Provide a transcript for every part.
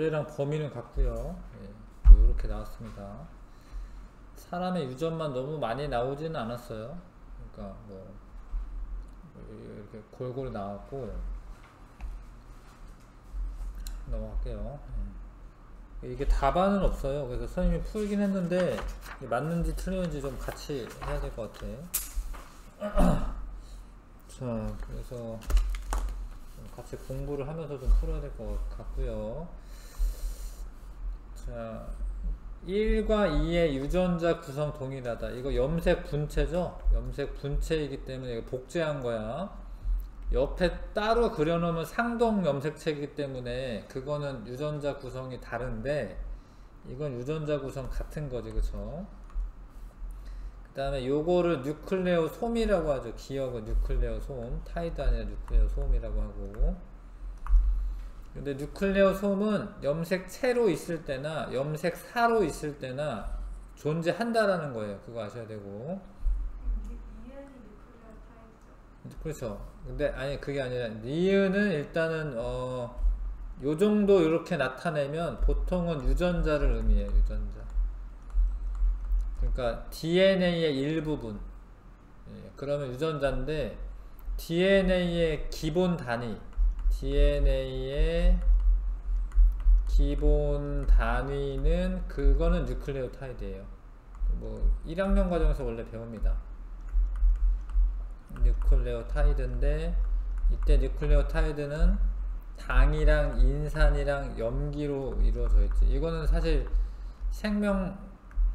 원래랑 범위는 같고요. 예, 이렇게 나왔습니다. 사람의 유전만 너무 많이 나오지는 않았어요. 그러니까 뭐 이렇게 골고루 나왔고 넘어갈게요. 이게 답안은 없어요. 그래서 선생님이 풀긴 했는데 맞는지 틀렸는지 좀 같이 해야 될 것 같아. 자, 그래서 같이 공부를 하면서 좀 풀어야 될 것 같고요. 자, 1과 2의 유전자 구성 동일하다. 이거 염색 분체죠? 염색 분체이기 때문에 이거 복제한 거야. 옆에 따로 그려놓으면 상동 염색체이기 때문에 그거는 유전자 구성이 다른데 이건 유전자 구성 같은 거지, 그쵸? 그 다음에 요거를 뉴클레오솜이라고 하죠. 기억은 뉴클레오솜, 타이드 아니라 뉴클레오솜이라고 하고. 근데 뉴클레오솜은 염색체로 있을 때나 염색사로 있을 때나 존재한다라는 거예요. 그거 아셔야 되고. 그렇죠. 근데 아니 그게 아니라 니은은 일단은 요 정도 이렇게 나타내면 보통은 유전자를 의미해요. 유전자. 그러니까 DNA의 일부분. 예, 그러면 유전자인데 DNA의 기본 단위, DNA의 기본 단위는 그거는 뉴클레오타이드예요. 뭐 1학년 과정에서 원래 배웁니다. 뉴클레오타이드인데 이때 뉴클레오타이드는 당이랑 인산이랑 염기로 이루어져 있지. 이거는 사실 생명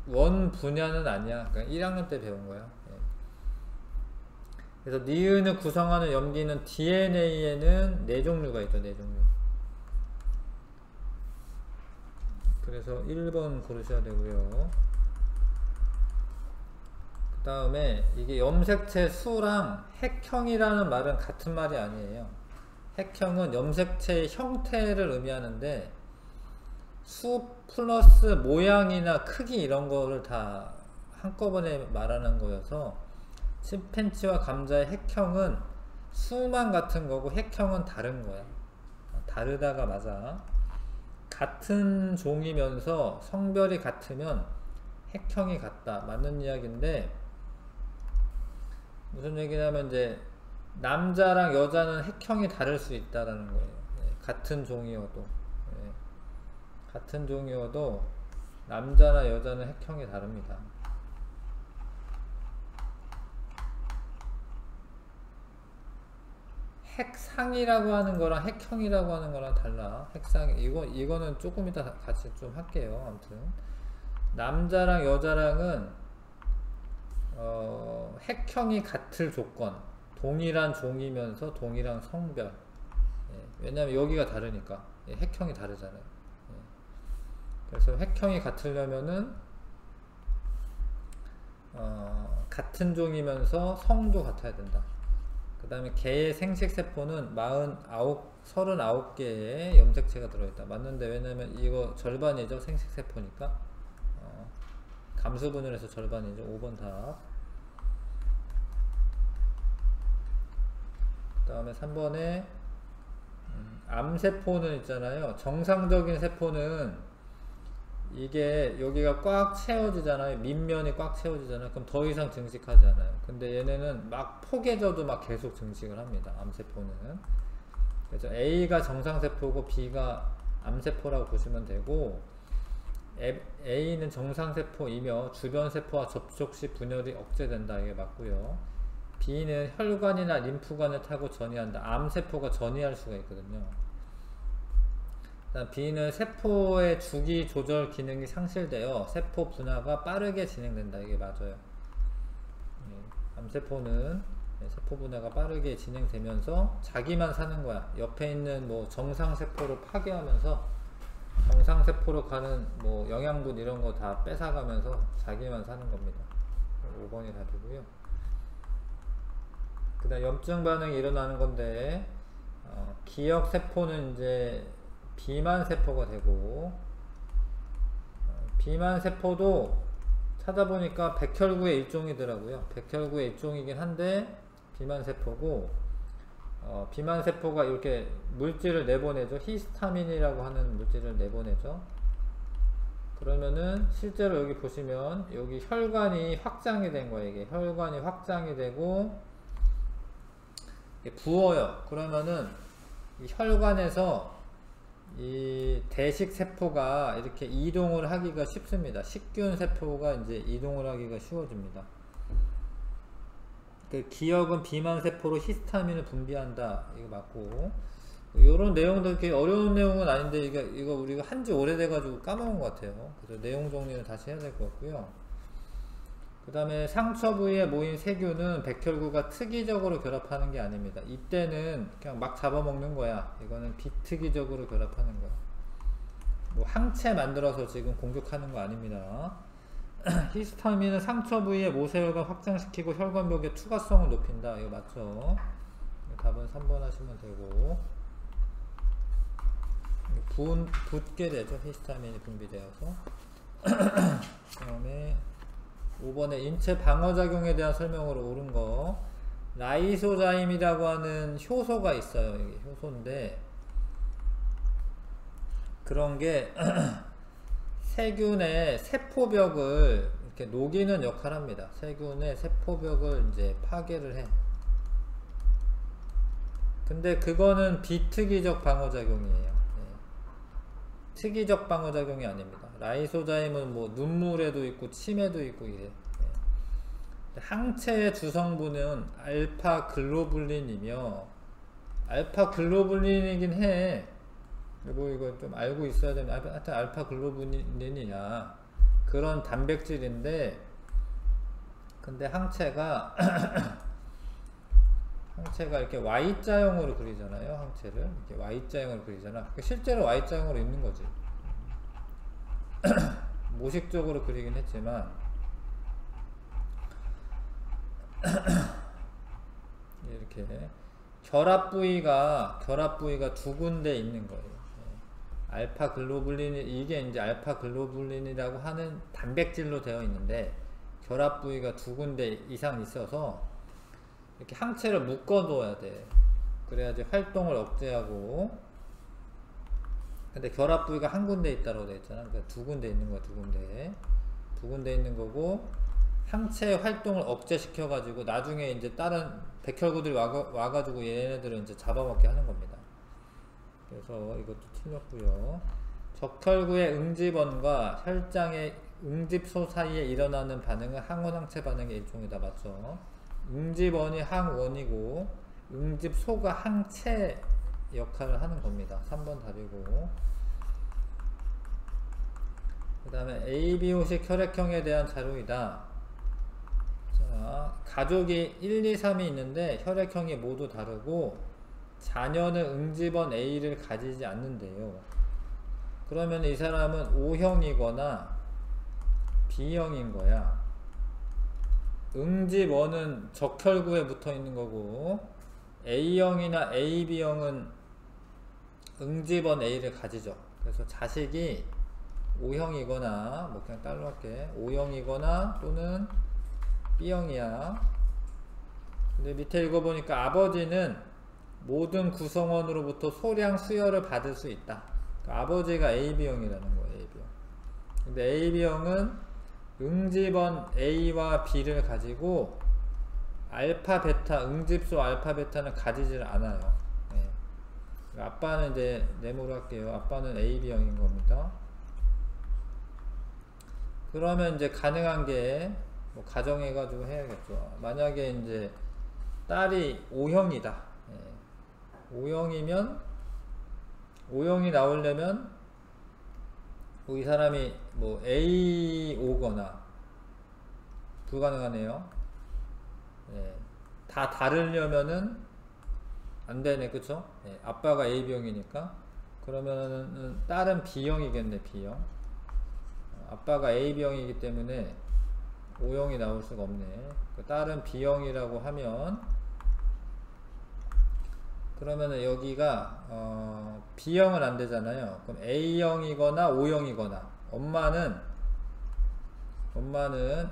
원 분야는 아니야. 그러니까 1학년 때 배운 거야. 예. 그래서 니은을 구성하는 염기는 DNA에는 4종류가 있죠. 4종류. 그래서 1번 고르셔야 되고요. 그 다음에 이게 염색체 수랑 핵형이라는 말은 같은 말이 아니에요. 핵형은 염색체의 형태를 의미하는데 수 플러스 모양이나 크기 이런 거를 다 한꺼번에 말하는 거여서 침팬지와 감자의 핵형은 수만 같은 거고 핵형은 다른 거야. 다르다가 맞아. 같은 종이면서 성별이 같으면 핵형이 같다. 맞는 이야기인데 무슨 얘기냐면 이제 남자랑 여자는 핵형이 다를 수 있다라는 거예요. 같은 종이어도. 같은 종이어도 남자나 여자는 핵형이 다릅니다. 핵상이라고 하는 거랑 핵형이라고 하는 거랑 달라. 핵상 이거는 조금 이따 같이 좀 할게요. 아무튼 남자랑 여자랑은 핵형이 같을 조건, 동일한 종이면서 동일한 성별. 왜냐면 여기가 다르니까 핵형이 다르잖아요. 그래서 핵형이 같으려면은 같은 종이면서 성도 같아야 된다. 그 다음에 개의 생식세포는 39개의 염색체가 들어있다. 맞는데 왜냐면 이거 절반이죠. 생식세포니까 감수분을 해서 절반이죠. 5번 답. 그 다음에 3번에 암세포는 있잖아요. 정상적인 세포는 이게 여기가 꽉 채워지잖아요. 밑면이 꽉 채워지잖아요. 그럼 더 이상 증식하지 않아요. 근데 얘네는 막 포개져도 막 계속 증식을 합니다. 암세포는. 그래서 A가 정상세포고 B가 암세포라고 보시면 되고, A는 정상세포이며 주변 세포와 접촉 시 분열이 억제된다. 이게 맞고요. B는 혈관이나 림프관을 타고 전이한다. 암세포가 전이할 수가 있거든요. B는 세포의 주기 조절 기능이 상실되어 세포 분화가 빠르게 진행된다. 이게 맞아요. 암세포는 세포 분화가 빠르게 진행되면서 자기만 사는 거야. 옆에 있는 뭐 정상세포를 파괴하면서 정상세포로 가는 뭐 영양분 이런 거 다 뺏어가면서 자기만 사는 겁니다. 5번이 답이고요. 그 다음 염증 반응이 일어나는 건데 기억세포는 이제 비만세포가 되고, 비만세포도 찾아보니까 백혈구의 일종이더라고요. 백혈구의 일종이긴 한데 비만세포고, 비만세포가 이렇게 물질을 내보내죠. 히스타민이라고 하는 물질을 내보내죠. 그러면은 실제로 여기 보시면 여기 혈관이 확장이 된 거예요. 이게 혈관이 확장이 되고 부어요. 그러면은 이 혈관에서 이 대식세포가 이렇게 이동을 하기가 쉽습니다. 식균 세포가 이제 이동을 하기가 쉬워집니다. 그 기억은 비만세포로 히스타민을 분비한다. 이거 맞고. 요런 내용도 이렇게 어려운 내용은 아닌데, 이거 우리가 한지 오래돼가지고 까먹은 것 같아요. 그래서 내용 정리는 다시 해야 될 것 같고요. 그 다음에 상처 부위에 모인 세균은 백혈구가 특이적으로 결합하는 게 아닙니다. 이때는 그냥 막 잡아먹는 거야. 이거는 비특이적으로 결합하는 거야. 뭐 항체 만들어서 지금 공격하는 거 아닙니다. 히스타민은 상처 부위의 모세혈관 확장시키고 혈관벽의 투과성을 높인다. 이거 맞죠? 답은 3번 하시면 되고, 붓게 되죠. 히스타민이 분비되어서. 그 다음에 5번에 인체 방어작용에 대한 설명으로 옳은 거, 라이소자임이라고 하는 효소가 있어요. 여기 효소인데, 그런 게 세균의 세포벽을 이렇게 녹이는 역할을 합니다. 세균의 세포벽을 이제 파괴를 해. 근데 그거는 비특이적 방어작용이에요. 특이적 방어작용이 아닙니다. 라이소자임은 뭐 눈물에도 있고 침에도 있고 이래. 항체의 주성분은 알파글로불린이며, 알파글로불린이긴 해. 뭐 이거 좀 알고 있어야 되는, 하여튼 알파글로불린이냐 그런 단백질인데, 근데 항체가 이렇게 Y자형으로 그리잖아요. 항체를 이렇게 Y자형으로 그리잖아. 실제로 Y자형으로 있는 거지. 모식적으로 그리긴 했지만 이렇게 결합 부위가 두 군데 있는 거예요. 알파글로불린, 이게 이제 알파글로불린이라고 하는 단백질로 되어 있는데, 결합 부위가 두 군데 이상 있어서 이렇게 항체를 묶어둬야 돼. 그래야지 활동을 억제하고. 근데 결합 부위가 한 군데 있다고 되어 있잖아. 그러니까 두 군데 있는 거야. 두 군데 있는 거고, 항체의 활동을 억제시켜 가지고 나중에 이제 다른 백혈구들이 와가지고 얘네들을 이제 잡아먹게 하는 겁니다. 그래서 이것도 틀렸고요. 적혈구의 응집원과 혈장의 응집소 사이에 일어나는 반응은 항원항체 반응의 일종이다. 맞죠? 응집원이 항원이고 응집소가 항체 역할을 하는 겁니다. 3번 답이고, 그 다음에 ABO식 혈액형에 대한 자료이다. 자, 가족이 1, 2, 3이 있는데 혈액형이 모두 다르고 자녀는 응집원 A를 가지지 않는데요. 그러면 이 사람은 O형이거나 B형인 거야. 응집원은 적혈구에 붙어 있는 거고, A형이나 AB형은 응집원 A를 가지죠. 그래서 자식이 O형이거나, 뭐 그냥 딸로 할게, O형이거나 또는 B형이야. 근데 밑에 읽어보니까 아버지는 모든 구성원으로부터 소량 수혈을 받을 수 있다. 그러니까 아버지가 AB형이라는 거예요. AB형. 근데 AB형은 응집원 A와 B를 가지고 알파, 베타, 응집소 알파, 베타는 가지질 않아요. 네. 아빠는 이제 네모로 할게요. 아빠는 AB형인 겁니다. 그러면 이제 가능한 게 뭐 가정해가지고 해야겠죠. 만약에 이제 딸이 O형이다. O형이면, O형이 나오려면 이 사람이 뭐 A5거나 불가능하네요. 다 다르려면은 안 되네, 그쵸? 아빠가 AB형이니까. 그러면은 딸은 B형이겠네, B형. 아빠가 AB형이기 때문에 O형이 나올 수가 없네. 딸은 B형이라고 하면, 그러면은 여기가 B형은 안 되잖아요. 그럼 A형이거나 O형이거나, 엄마는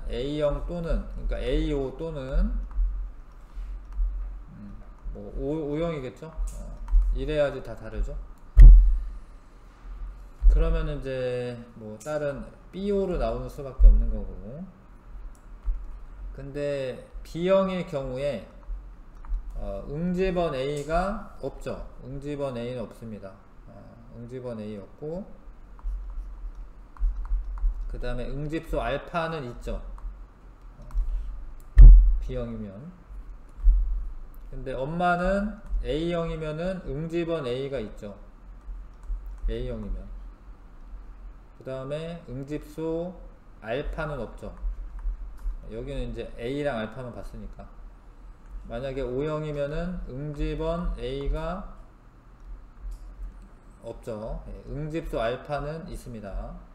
A형 또는, 그러니까 A5 또는 뭐 O형이겠죠. 이래야지 다 다르죠. 그러면 이제 뭐 다른 B호로 나오는 수밖에 없는 거고. 근데 B형의 경우에 응집원 A가 없죠. 응집원 A는 없습니다. 응집원 A 없고, 그 다음에 응집수 알파는 있죠. B형이면. 근데 엄마는 A형이면은 응집원 A가 있죠. A형이면. 그 다음에 응집수 알파는 없죠. 여기는 이제 A랑 알파만 봤으니까. 만약에 O형이면은 응집원 A가 없죠. 응집수 알파는 있습니다.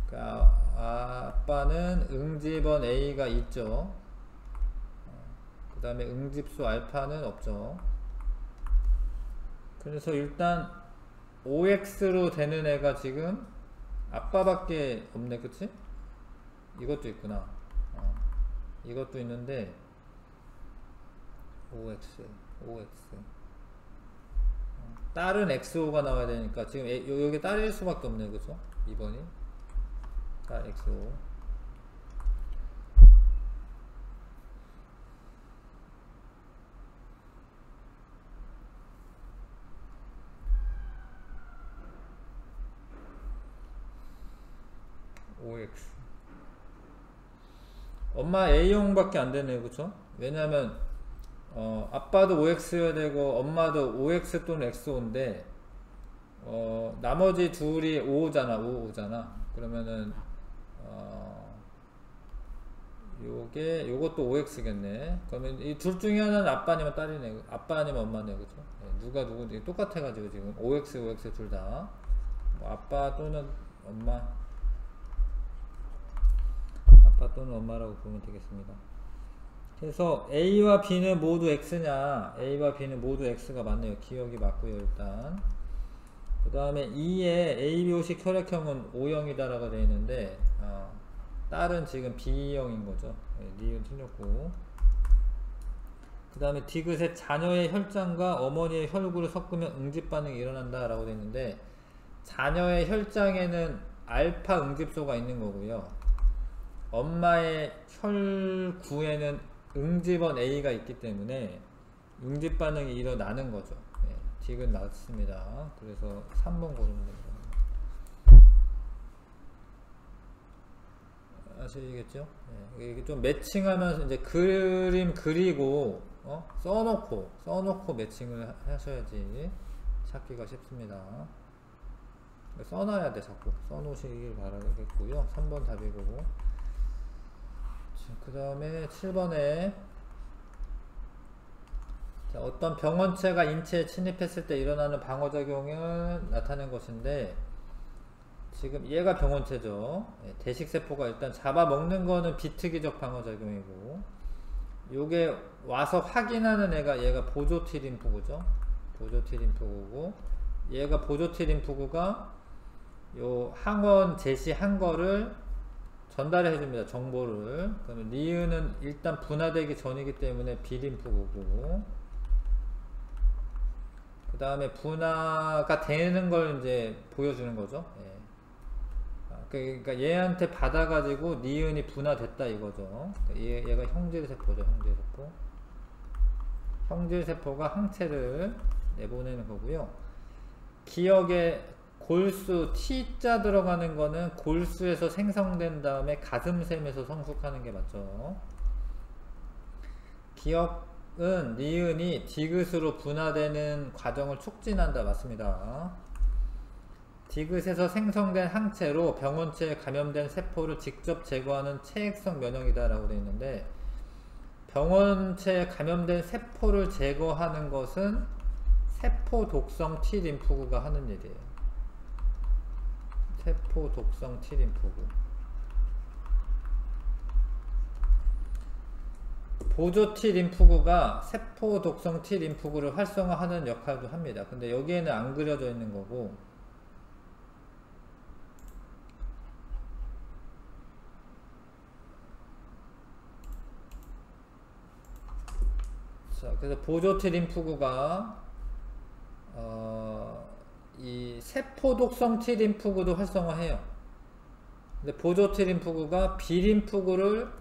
그러니까 아빠는 응집원 A가 있죠. 그 다음에 응집수 알파는 없죠. 그래서 일단 OX로 되는 애가 지금 아빠밖에 없네. 그치? 이것도 있구나. 이것도 있는데 OX 다른 XO가 나와야 되니까 지금 여기 딸일 수밖에 없네. 그죠? 2번이 딸 XO. OX. 엄마 A형밖에 안 되네요. 그쵸? 왜냐면 아빠도 OX여야 되고 엄마도 OX 또는 XO인데 나머지 둘이 O잖아. 그러면은 요것도 OX겠네. 그러면 이 둘 중에 하나는 아빠 아니면 딸이네. 아빠 아니면 엄마네. 그쵸? 누가 누구인지 똑같아가지고 지금 OX 둘 다 뭐 아빠 또는 엄마, 아빠 또는 엄마라고 보면 되겠습니다. 그래서 A와 B는 모두 X냐? A와 B는 모두 X가 맞네요. 기억이 맞고요. 일단 그 다음에 2에 ABOC 혈액형은 O형이다라고 되어 있는데 딸은 지금 B형인 거죠. 니은 틀렸고, 그 다음에 디귿에 자녀의 혈장과 어머니의 혈구를 섞으면 응집 반응이 일어난다 라고 되어 있는데, 자녀의 혈장에는 알파 응집소가 있는 거고요. 엄마의 혈구에는 응집원 A가 있기 때문에 응집 반응이 일어나는 거죠. 디귿 맞습니다. 그래서 3번 고르면 됩니다. 아시겠죠? 이게 좀 매칭하면서 이제 그림 그리고 써놓고 매칭을 하셔야지 찾기가 쉽습니다. 써놔야 돼. 자꾸 써놓으시길 바라겠고요. 3번 답이고, 그 다음에 7번에 어떤 병원체가 인체에 침입했을 때 일어나는 방어작용을 나타낸 것인데, 지금 얘가 병원체죠. 대식세포가 일단 잡아먹는 거는 비특이적 방어작용이고, 요게 와서 확인하는 얘가 보조T림프구죠. 보조T림프구고, 얘가 보조T림프구가 요 항원 제시한 거를 전달해 줍니다. 정보를. 그러면 니은은 일단 분화되기 전이기 때문에 비림프구고, 그 다음에 분화가 되는 걸 이제 보여주는 거죠. 그러니까 얘한테 받아가지고 니은이 분화됐다 이거죠. 얘가 형질세포죠. 형질세포. 형질세포가 항체를 내보내는 거고요. 기억에 골수 T자 들어가는 거는 골수에서 생성된 다음에 가슴샘에서 성숙하는 게 맞죠. 기억은 니은이 디귿으로 분화되는 과정을 촉진한다. 맞습니다. 디귿에서 생성된 항체로 병원체에 감염된 세포를 직접 제거하는 체액성 면역이다 라고 되어 있는데, 병원체에 감염된 세포를 제거하는 것은 세포 독성 T림프구가 하는 일이에요. 세포 독성 T림프구. 보조 T림프구가 세포 독성 T림프구를 활성화하는 역할도 합니다. 근데 여기에는 안 그려져 있는 거고, 그래서 보조 T림프구가 이 세포 독성 T림프구도 활성화해요. 근데 보조 T림프구가 B림프구를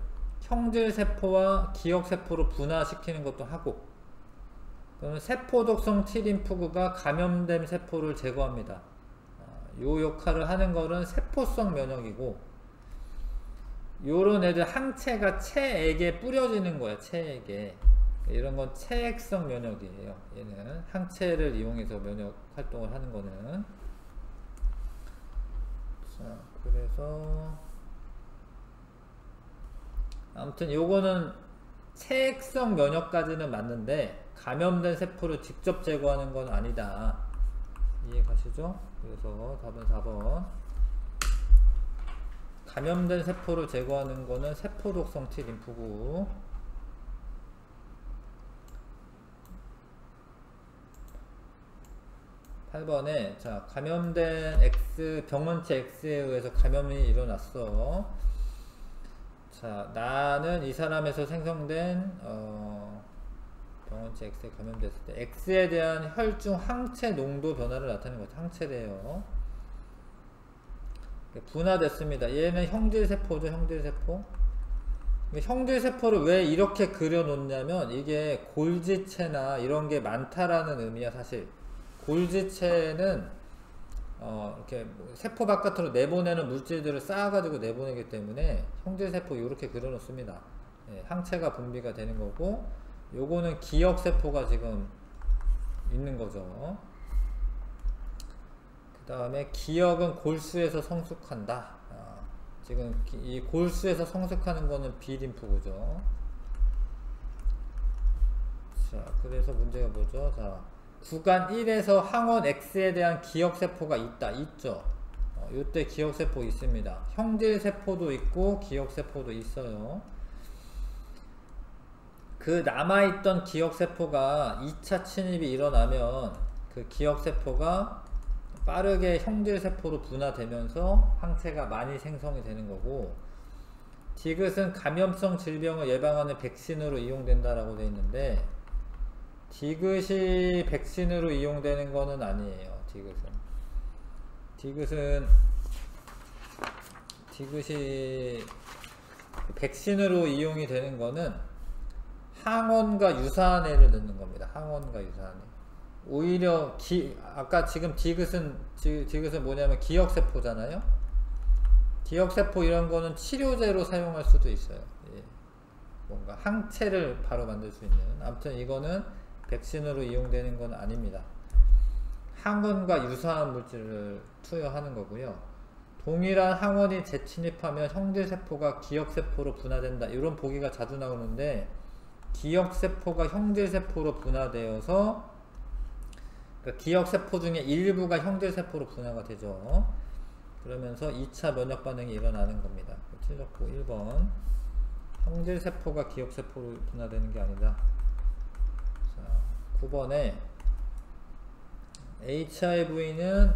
형질세포와 기억세포로 분화시키는 것도 하고, 그러면 세포 독성 T림프구가 감염된 세포를 제거합니다. 요 역할을 하는 거는 세포성 면역이고, 요런 애들 항체가 체액에 뿌려지는 거야. 체액에. 이런 건 체액성 면역이에요. 얘는 항체를 이용해서 면역 활동을 하는 거는. 자, 그래서 아무튼 요거는 체액성 면역까지는 맞는데 감염된 세포를 직접 제거하는 건 아니다. 이해 가시죠? 그래서 답은 4번. 감염된 세포를 제거하는 거는 세포 독성 T림프구. 8번에 자, 감염된 X, 병원체 X에 의해서 감염이 일어났어. 자, 나는 이 사람에서 생성된 병원체 X에 감염됐을 때 X에 대한 혈중 항체 농도 변화를 나타내는 거죠. 항체래요. 분화됐습니다. 얘는 형질세포죠. 형질세포. 형질세포를 왜 이렇게 그려놓냐면 이게 골지체나 이런 게 많다라는 의미야. 사실 골지체는 이렇게 세포 바깥으로 내보내는 물질들을 쌓아가지고 내보내기 때문에 형질세포 이렇게 그려놓습니다. 예, 항체가 분비가 되는 거고, 요거는 기억세포가 지금 있는 거죠. 그 다음에 기억은 골수에서 성숙한다. 지금 이 골수에서 성숙하는 거는 B림프구죠. 자, 그래서 문제가 뭐죠? 자, 구간 1에서 항원 X에 대한 기억세포가 있죠. 이때 기억세포 있습니다. 형질세포도 있고 기억세포도 있어요. 그 남아있던 기억세포가 2차 침입이 일어나면 그 기억세포가 빠르게 형질세포로 분화되면서 항체가 많이 생성이 되는 거고, 디귿은 감염성 질병을 예방하는 백신으로 이용된다라고 되어 있는데, 디귿이 백신으로 이용되는 거는 아니에요. 디귿이 백신으로 이용이 되는 거는 항원과 유사한 애를 넣는 겁니다. 항원과 유사한 애. 오히려 아까 지금 디귿은 뭐냐면 기억세포잖아요. 기억세포 이런 거는 치료제로 사용할 수도 있어요. 예. 뭔가 항체를 바로 만들 수 있는. 아무튼 이거는 백신으로 이용되는 건 아닙니다. 항원과 유사한 물질을 투여하는 거고요. 동일한 항원이 재침입하면 형질세포가 기억세포로 분화된다. 이런 보기가 자주 나오는데, 기억세포가 형질세포로 분화되어서 그러니까 기억세포 중에 일부가 형질세포로 분화가 되죠. 그러면서 2차 면역 반응이 일어나는 겁니다. 틀렸고 1번. 형질세포가 기억세포로 분화되는 게 아니다. 자, 9번에 HIV는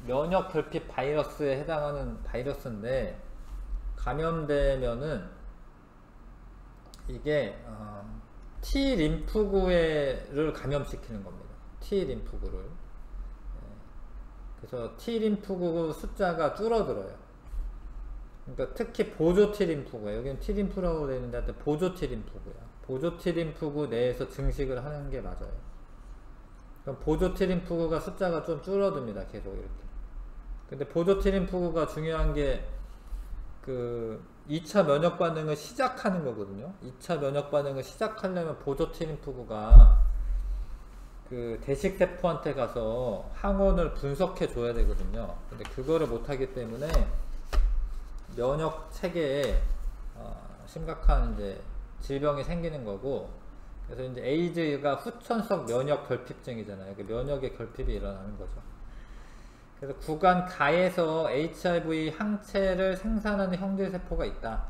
면역 결핍 바이러스에 해당하는 바이러스인데, 감염되면은 이게 T림프구를 감염시키는 겁니다. T림프구를. 그래서 T림프구 숫자가 줄어들어요. 그러니까 특히 보조 T림프구예요. 여기는 T림프라고 되어 있는데 보조 T림프구야. 보조 T림프구 내에서 증식을 하는 게 맞아요. 그럼 보조 T림프구가 숫자가 좀 줄어듭니다. 계속 이렇게. 근데 보조 T림프구가 중요한 게 그 2차 면역 반응을 시작하는 거거든요. 2차 면역 반응을 시작하려면 보조 T림프구가 그 대식세포한테 가서 항원을 분석해 줘야 되거든요. 근데 그거를 못하기 때문에 면역 체계에 심각한 이제 질병이 생기는 거고, 그래서 이제 에이즈가 후천성 면역 결핍증이잖아요. 면역의 결핍이 일어나는 거죠. 그래서 구간 가에서 HIV 항체를 생산하는 형질세포가 있다.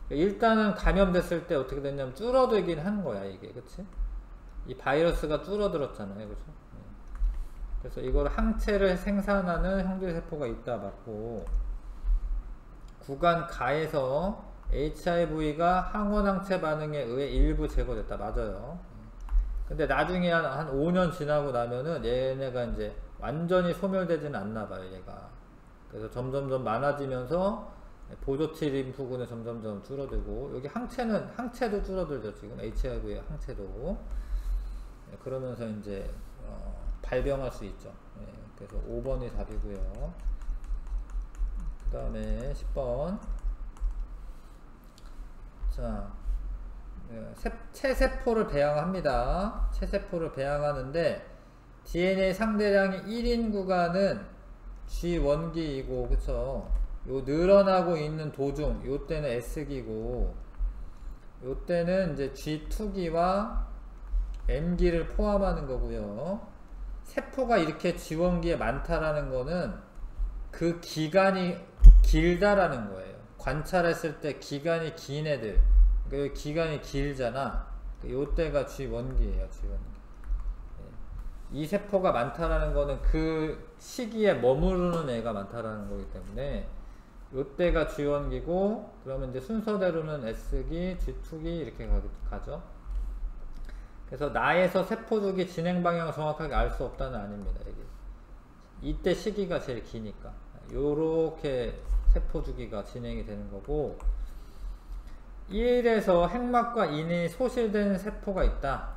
일단은 감염됐을 때 어떻게 됐냐면 줄어들긴 하는 거야, 이게. 그치? 이 바이러스가 줄어들었잖아요. 그쵸? 그래서 이걸 항체를 생산하는 형질세포가 있다 맞고, 구간 가에서 HIV가 항원 항체 반응에 의해 일부 제거됐다. 맞아요. 근데 나중에 한 5년 지나고 나면은 얘네가 이제 완전히 소멸되지는 않나 봐요, 얘가. 그래서 점점점 많아지면서 보조티 림프군은 점점점 줄어들고, 여기 항체도 줄어들죠, 지금. HIV의 항체도. 그러면서 이제 발병할 수 있죠. 그래서 5번이 답이고요. 그 다음에 10번. 자, 체세포를 배양합니다. 체세포를 배양하는데 DNA 상대량이 1인 구간은 G1기이고, 그쵸? 요 늘어나고 있는 도중, 요 때는 S기고, 요 때는 이제 G2기와 N기를 포함하는 거고요. 세포가 이렇게 G1기에 많다라는 거는 그 기간이 길다라는 거예요. 관찰했을 때 기간이 긴 애들, 그 기간이 길잖아. 요 때가 G1기예요. G1기. 이 세포가 많다라는 거는 그 시기에 머무르는 애가 많다라는 거기 때문에 요 때가 G1기고, 그러면 이제 순서대로는 S기, G2기 이렇게 가죠. 그래서 나에서 세포 주기 진행 방향을 정확하게 알 수 없다는 아닙니다. 이때 시기가 제일 기니까 요렇게 세포 주기가 진행이 되는 거고, 1에서 핵막과 인이 소실된 세포가 있다.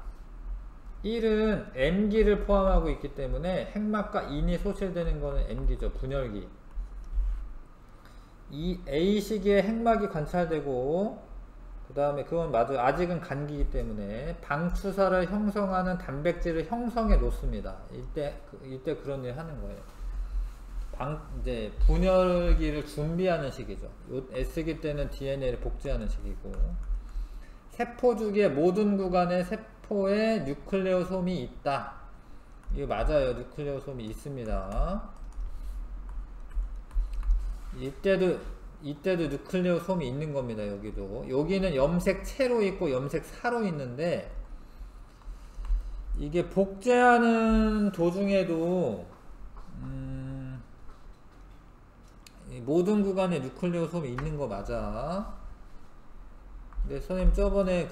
1은 M기를 포함하고 있기 때문에 핵막과 인이 소실되는 거는 M기죠. 분열기. 이 A 시기에 핵막이 관찰되고, 그 다음에 그건 맞아요. 아직은 간기이기 때문에 방추사를 형성하는 단백질을 형성해 놓습니다. 이때 그런 일 하는 거예요. 이제 분열기를 준비하는 시기죠. 요 S기 때는 DNA를 복제하는 시기고, 세포 주기의 모든 구간에 세포에 뉴클레오솜이 있다. 이거 맞아요. 뉴클레오솜이 있습니다. 이때도 뉴클레오솜이 있는 겁니다. 여기도. 여기는 염색체로 있고 염색사로 있는데, 이게 복제하는 도중에도 모든 구간에 뉴클레오솜이 있는 거 맞아. 근데 선생님 저번에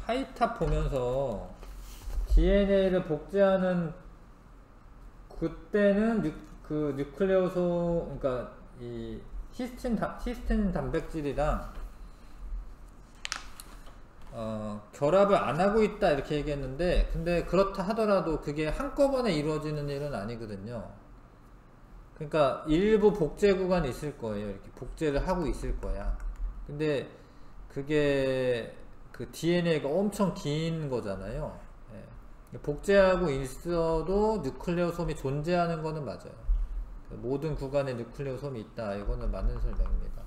하이탑 보면서 DNA를 복제하는 그때는 뉴클레오솜, 그러니까 이 히스틴 단백질이랑 결합을 안 하고 있다 이렇게 얘기했는데, 근데 그렇다 하더라도 그게 한꺼번에 이루어지는 일은 아니거든요. 그러니까 일부 복제 구간이 있을 거예요. 이렇게 복제를 하고 있을 거야. 근데 그게 그 DNA가 엄청 긴 거잖아요. 복제하고 있어도 뉴클레오솜이 존재하는 거는 맞아요. 모든 구간에 뉴클레오솜이 있다, 이거는 맞는 설명입니다.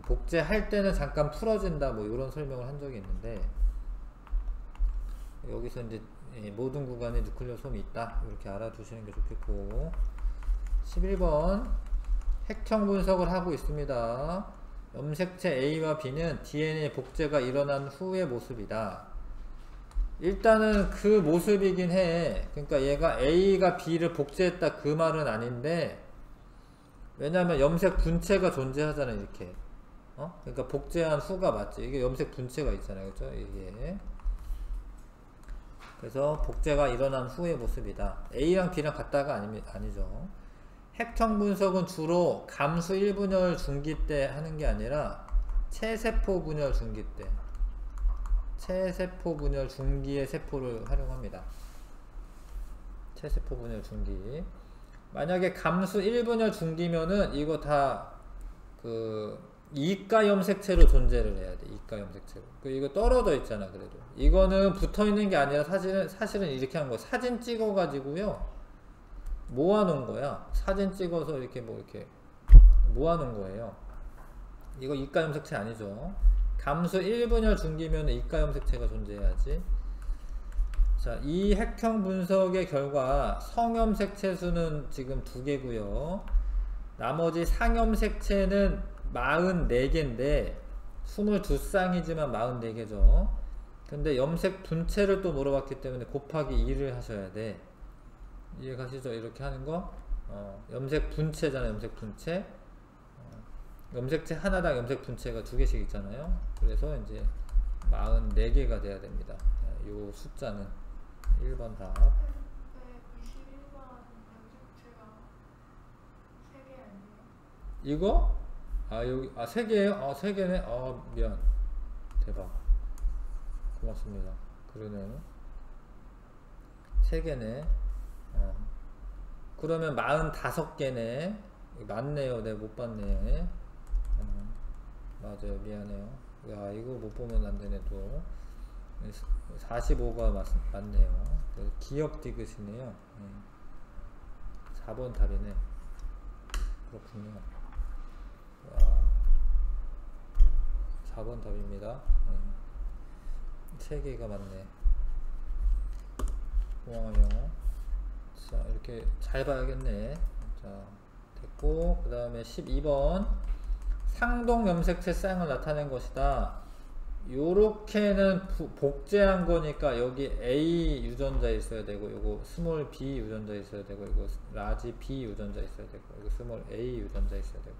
복제할 때는 잠깐 풀어진다, 뭐 이런 설명을 한 적이 있는데, 여기서 이제 모든 구간에 뉴클레오솜이 있다, 이렇게 알아두시는 게 좋겠고. 11번 핵형 분석을 하고 있습니다. 염색체 A와 B는 DNA 복제가 일어난 후의 모습이다. 일단은 그 모습이긴 해. 그러니까 얘가 A가 B를 복제했다 그 말은 아닌데, 왜냐면 염색 분체가 존재하잖아요. 이렇게 그러니까 복제한 후가 맞지. 이게 염색 분체가 있잖아요. 그죠? 이게. 그래서 복제가 일어난 후의 모습이다. A랑 B랑 같다가 아니죠. 핵형 분석은 주로 감수 1분열 중기 때 하는 게 아니라 체세포 분열 중기 때, 체세포 분열 중기의 세포를 활용합니다. 체세포 분열 중기. 만약에 감수 1분열 중기면은 이거 다 이가 염색체로 존재를 해야 돼. 이가 염색체로. 이거 떨어져 있잖아. 그래도 이거는 붙어 있는 게 아니라 사실은 이렇게 한 거, 사진 찍어 가지고요 모아놓은 거야. 사진 찍어서 이렇게 이렇게 모아놓은 거예요. 이거 이가 염색체 아니죠. 감수 1분열 중기면 이가 염색체가 존재해야지. 자, 이 핵형 분석의 결과 성염색체 수는 지금 2개고요. 나머지 상염색체는 44개인데 22쌍이지만 44개죠. 근데 염색 분체를 또 물어봤기 때문에 곱하기 2를 하셔야 돼. 이해 가시죠? 이렇게 하는 거. 염색 분체잖아요. 염색 분체. 염색체 하나당 염색 분체가 2개씩 있잖아요. 그래서 이제 44개가 돼야 됩니다. 요 숫자는 1번 답. 21번 염색체가 3개 아니에요? 이거? 여기 3개예요? 3개네? 미안. 대박. 고맙습니다. 그러네. 3개네. 그러면 45개네. 맞네요. 내가 못 봤네. 맞아요. 미안해요. 야, 이거 못 보면 안 되네, 또. 45가 맞네요. 기억 디귿이네요. 4번 답이네. 그렇군요. 와, 4번 답입니다. 3개가 맞네. 고마워요. 자, 이렇게 잘 봐야겠네. 자, 됐고, 그 다음에 12번. 상동 염색체 쌍을 나타낸 것이다. 요렇게는 복제한 거니까 여기 A 유전자 있어야 되고, 요거 스몰 B 유전자 있어야 되고, 이거 라지 B 유전자 있어야 되고, 이거 스몰 A 유전자 있어야 되고.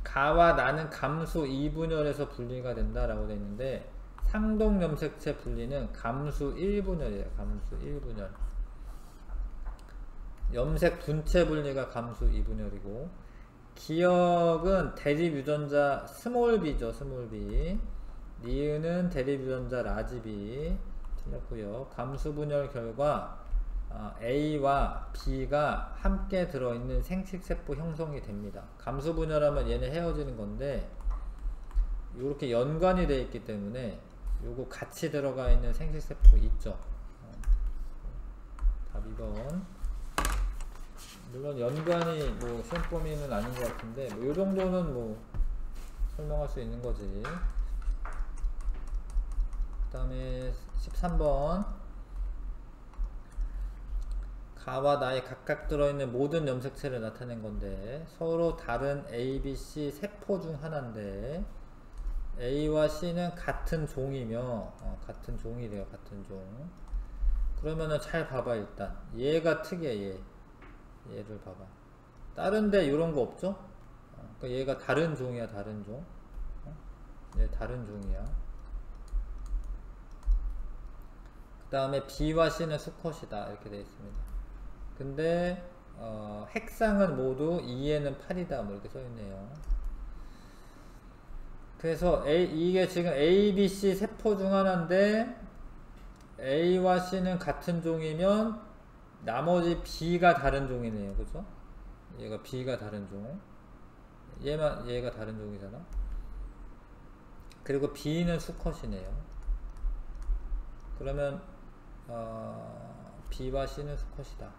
가와 나는 감수 2분열에서 분리가 된다라고 되어 있는데, 상동 염색체 분리는 감수 1분열이에요. 감수 1분열. 염색 분체 분리가 감수 2분열이고, 기억은 대립 유전자 스몰 b죠. 스몰 b. 니은은 대립 유전자 라지 b. 틀렸고요. 감수 분열 결과 A와 B가 함께 들어있는 생식세포 형성이 됩니다. 감수 분열하면 얘네 헤어지는 건데, 이렇게 연관이 되어 있기 때문에 요거 같이 들어가 있는 생식세포 있죠. 답 2번. 물론 연관이 뭐 시험 범위는 아닌 것 같은데, 뭐 요 정도는 뭐 설명할 수 있는 거지. 그 다음에 13번. 가와 나에 각각 들어있는 모든 염색체를 나타낸 건데, 서로 다른 A, B, C 세포 중 하나인데, A와 C는 같은 종이며, 같은 종이래요. 같은 종. 그러면은 잘 봐봐. 일단 얘가 특이해. 얘를 봐봐. 다른데 이런 거 없죠? 그러니까 얘가 다른 종이야. 다른 종. 얘 다른 종이야. 그 다음에 B와 C는 수컷이다. 이렇게 되어 있습니다. 근데 핵상은 모두 2에는 8이다. 뭐 이렇게 써있네요. 그래서 이게 지금 A, B, C 세포 중 하나인데, A와 C는 같은 종이면 나머지 B가 다른 종이네요. 그죠? 얘가 B가 다른 종. 얘가 다른 종이잖아. 그리고 B는 수컷이네요. 그러면 B와 C는 수컷이다.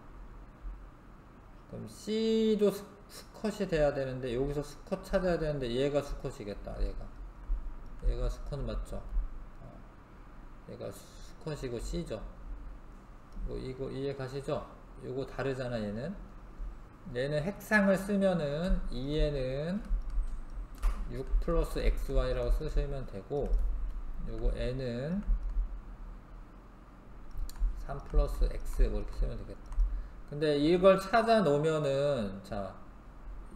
그럼 C도 수컷이 돼야 되는데, 여기서 수컷 찾아야 되는데 얘가 수컷이겠다. 얘가 수컷 맞죠? 얘가 수컷이고 C죠. 이거 이해 가시죠? 요거 다르잖아. 얘는 핵상을 쓰면은 2에는 6 플러스 xy라고 쓰시면 되고, 요거 n은 3 플러스 x 뭐 이렇게 쓰면 되겠다. 근데 이걸 찾아 놓으면은, 자,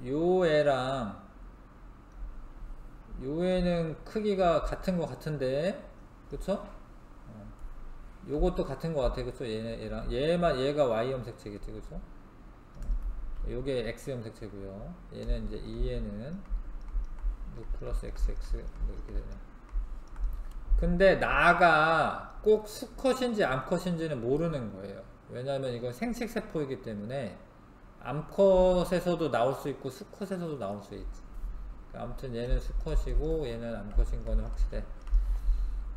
요 애랑 요 애는 크기가 같은 것 같은데, 그쵸? 요것도 같은 것 같아. 그쵸? 얘랑 얘가 Y 염색체겠지. 그쵸? 요게 X 염색체고요. 얘는 이제 2에는 6 플러스 XX 이렇게 되네. 근데 나가 꼭 수컷인지 암컷인지는 모르는 거예요. 왜냐하면 이건 생식세포이기 때문에 암컷에서도 나올 수 있고 수컷에서도 나올 수 있지. 아무튼 얘는 수컷이고 얘는 암컷인 거는 확실해.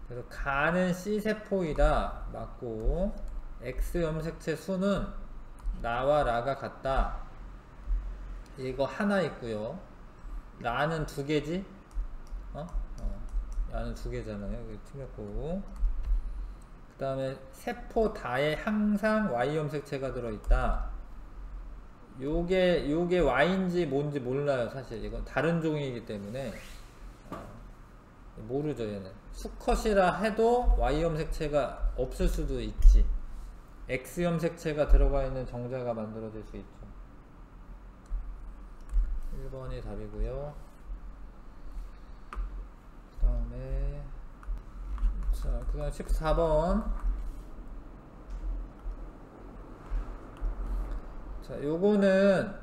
그래서 가는 C세포이다. 맞고, X 염색체 수는 나와 라가 같다. 이거 하나 있고요. 라는 2개지? 라는 2개잖아요. 이거 틀렸고. 그 다음에 세포 다에 항상 Y 염색체가 들어있다. 요게 Y인지 뭔지 몰라요. 사실 이건 다른 종이기 때문에 모르죠. 얘는 수컷이라 해도 Y 염색체가 없을 수도 있지. X 염색체가 들어가 있는 정자가 만들어질 수 있죠. 1번이 답이고요. 그 다음에 자, 그 다음 14번. 자, 요거는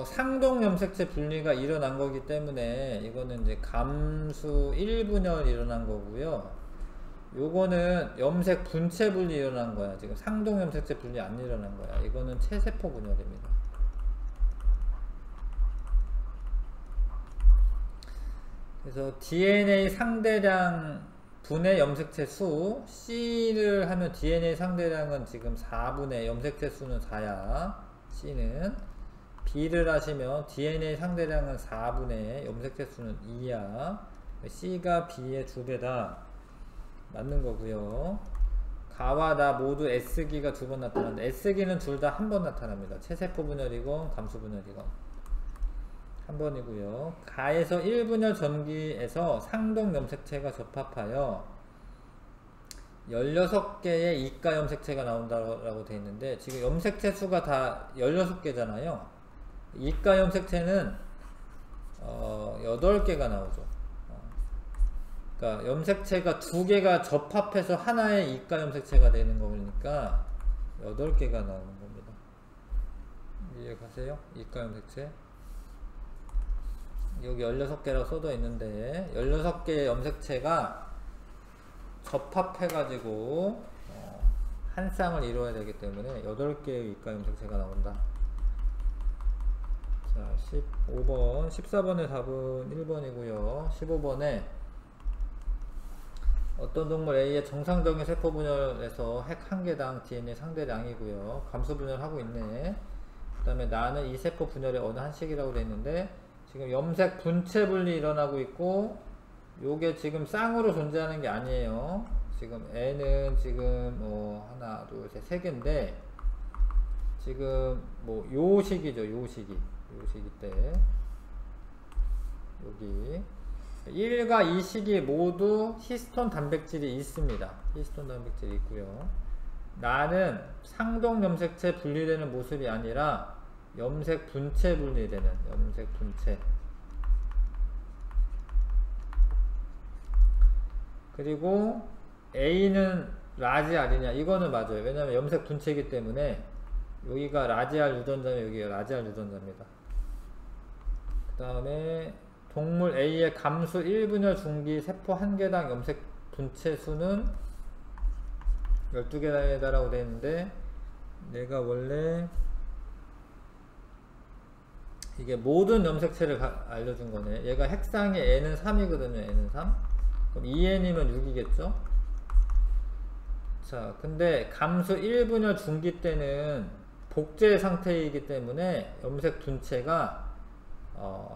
상동 염색체 분리가 일어난 거기 때문에 이거는 이제 감수 1분열 일어난 거고요. 요거는 염색 분체 분리 일어난 거야. 지금 상동 염색체 분리 안 일어난 거야. 이거는 체세포 분열입니다. 그래서 DNA 상대량 분의 염색체 수 C를 하면 DNA 상대량은 지금 4분의 염색체 수는 4야. C는 B를 하시면 DNA 상대량은 4분의 염색체 수는 2야. C가 B의 2배다. 맞는 거고요. 가와 나 모두 S기가 2번 나타난다. S기는 둘 다 한 번 나타납니다. 체세포 분열이건 감수 분열이건 한 번이고요. 가에서 1분열 전기에서 상동 염색체가 접합하여 16개의 이가 염색체가 나온다고 되어 있는데 지금 염색체 수가 다 16개잖아요. 이가 염색체는 8개가 나오죠. 그러니까 염색체가 2개가 접합해서 하나의 이가 염색체가 되는 거니까 8개가 나오는 겁니다. 이해 가세요? 이가 염색체 여기 16개라고 써져 있는데 16개의 염색체가 접합해가지고 한 쌍을 이루어야 되기 때문에 8개의 이가 염색체가 나온다. 자, 15번 14번의 답은 1번이고요 15번에 어떤 동물 A의 정상적인 세포 분열에서 핵 1개당 DNA 상대량이고요 감수 분열하고 있네. 그 다음에 나는 이 세포 분열의 어느 한 시기라고 되어 있는데 지금 염색 분체 분리 일어나고 있고 요게 지금 쌍으로 존재하는 게 아니에요. 지금 N은 지금 하나 둘 셋 3개인데 지금 요 시기죠. 요 시기 때 여기 1과 2 시기 모두 히스톤 단백질이 있습니다. 히스톤 단백질이 있고요. 나는 상동 염색체 분리되는 모습이 아니라 염색 분체 분리되는 염색 분체. 그리고 A는 라지 R이냐 이거는 맞아요. 왜냐면 염색 분체이기 때문에 여기가 라지 R 유전자면 여기가 라지 R 유전자입니다. 그 다음에 동물 A의 감수 1분열 중기 세포 1개당 염색 분체 수는 12개라고 되어 있는데 내가 원래 이게 모든 염색체를 알려준 거네. 얘가 핵상의 N은 3이거든요. N은 3. 그럼 2N이면 6이겠죠? 자, 근데 감수 1분열 중기 때는 복제 상태이기 때문에 염색 분체가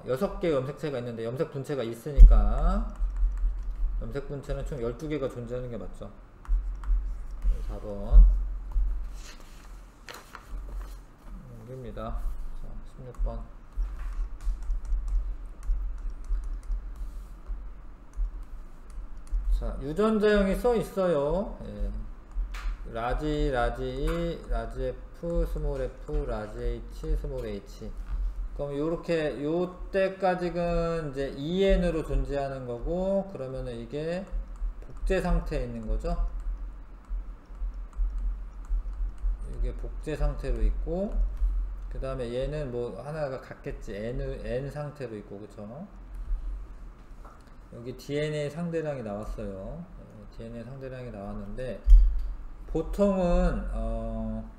6개의 염색체가 있는데 염색 분체가 있으니까 염색 분체는 총 12개가 존재하는 게 맞죠. 4번 여기입니다. 자, 16번 자, 유전자형이 써 있어요. 예. 라지, 라지 E, 라지 F, 스몰 F, 라지 H, 스몰 H. 그럼 요렇게 요때까지는 이제 EN으로 존재하는 거고 그러면은 이게 복제 상태에 있는 거죠. 이게 복제 상태로 있고 그 다음에 얘는 하나가 같겠지. N 상태로 있고 그쵸. 여기 DNA 상대량이 나왔어요. DNA 상대량이 나왔는데 보통은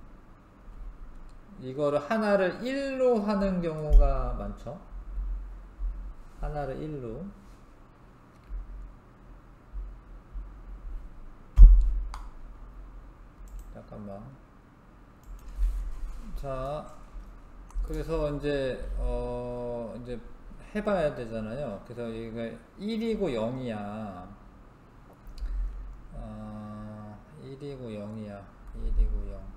이거를 하나를 1로 하는 경우가 많죠. 하나를 1로. 잠깐만. 자, 그래서 이제 해봐야 되잖아요. 그래서 이거 1이고 0이야. 1이고 0이야. 1이고 0.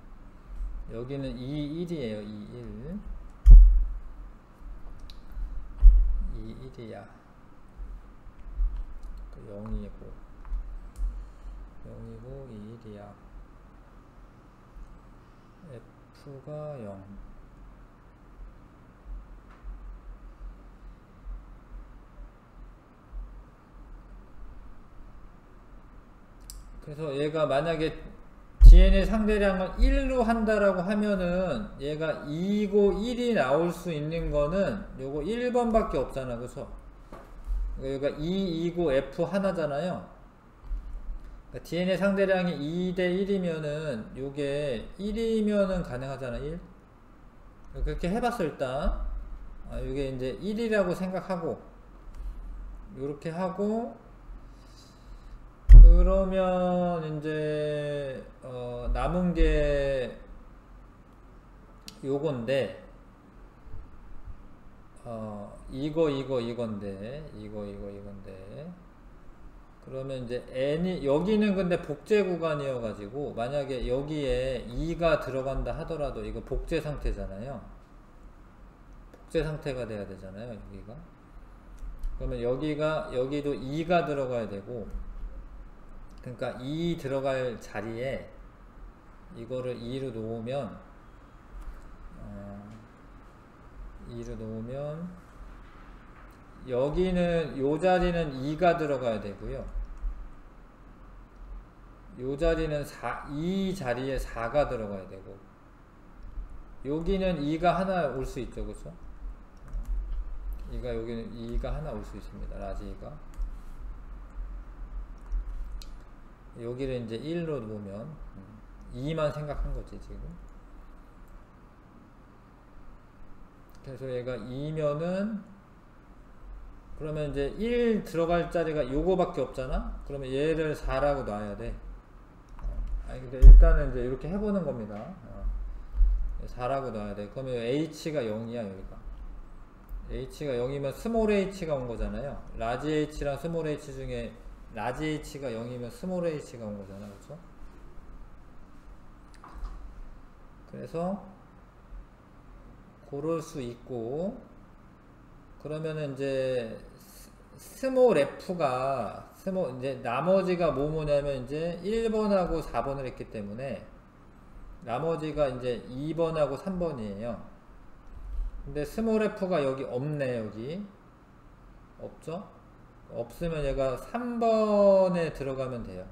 여기는 2, 1이에요. 2, 1. 2, 1이야. 0이고 2, 1이야. F가 0. 그래서 얘가 만약에 DN의 상대량을 1로 한다라고 하면은 얘가 2고 1이 나올 수 있는 거는 요거 1번밖에 없잖아. 그쵸? 여기가 2, 2고 F 하나잖아요. 그러니까 DN의 상대량이 2대 1이면은 요게 1이면은 가능하잖아. 1. 그렇게 해봤어 일단. 요게 이제 1이라고 생각하고 요렇게 하고 그러면 이제 남은 게 요건데 이건데 그러면 이제 n이 여기는 근데 복제 구간이어 가지고 만약에 여기에 2가 들어간다 하더라도 이거 복제 상태잖아요. 복제 상태가 돼야 되잖아요. 여기가 그러면 여기도 2가 들어가야 되고 그러니까 2 들어갈 자리에 이거를 2로 놓으면 2로 놓으면 여기는 요 자리는 2가 들어가야 되고요. 요 자리는 2 자리에 4가 들어가야 되고 여기는 2가 하나 올 수 있죠. 그쵸? 여기는 2가 하나 올 수 있습니다. 라지 2가 여기를 이제 1로 놓으면 2만 생각한 거지 지금. 그래서 얘가 2면은 그러면 이제 1 들어갈 자리가 요거밖에 없잖아. 그러면 얘를 4라고 놔야 돼. 아니 근데 일단은 이제 이렇게 해보는 겁니다. 4라고 놔야 돼. 그러면 h가 0이야 여기가. h가 0이면 스몰 h가 온 거잖아요. 라지 h랑 스몰 h 중에 라지 h가 0이면 스몰 h가 온 거잖아. 그렇죠? 그래서 그럴 수 있고 그러면은 이제 스몰 f가 이제 나머지가 뭐냐면 이제 1번하고 4번을 했기 때문에 나머지가 이제 2번하고 3번이에요. 근데 스몰 f가 여기 없네. 여기 없죠? 없으면 얘가 3번에 들어가면 돼요.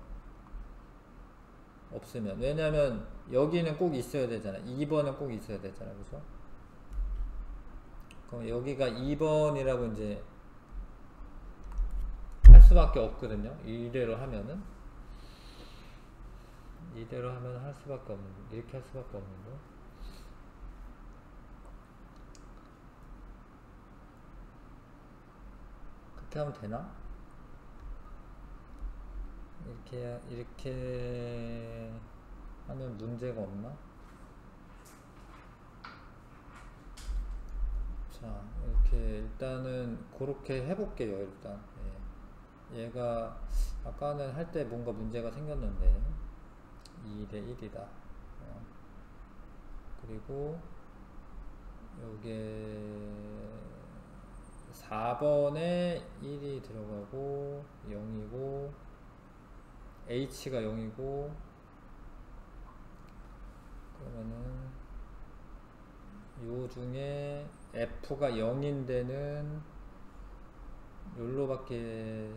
없으면. 왜냐면 여기는 꼭 있어야 되잖아. 2번은 꼭 있어야 되잖아. 그죠? 그럼 여기가 2번이라고 이제 할 수밖에 없거든요. 이대로 하면은. 이대로 하면 할 수밖에 없는 거. 이렇게 할 수밖에 없는 거. 그렇게 하면 되나? 이렇게 하면 문제가 없나? 자, 이렇게 일단은 그렇게 해볼게요. 일단 얘가 아까는 할 때 뭔가 문제가 생겼는데 2대 1이다. 그리고 요게 4번에 1이 들어가고 0이고 h가 0이고 그러면은 요 중에 f가 0인 데는 요로밖에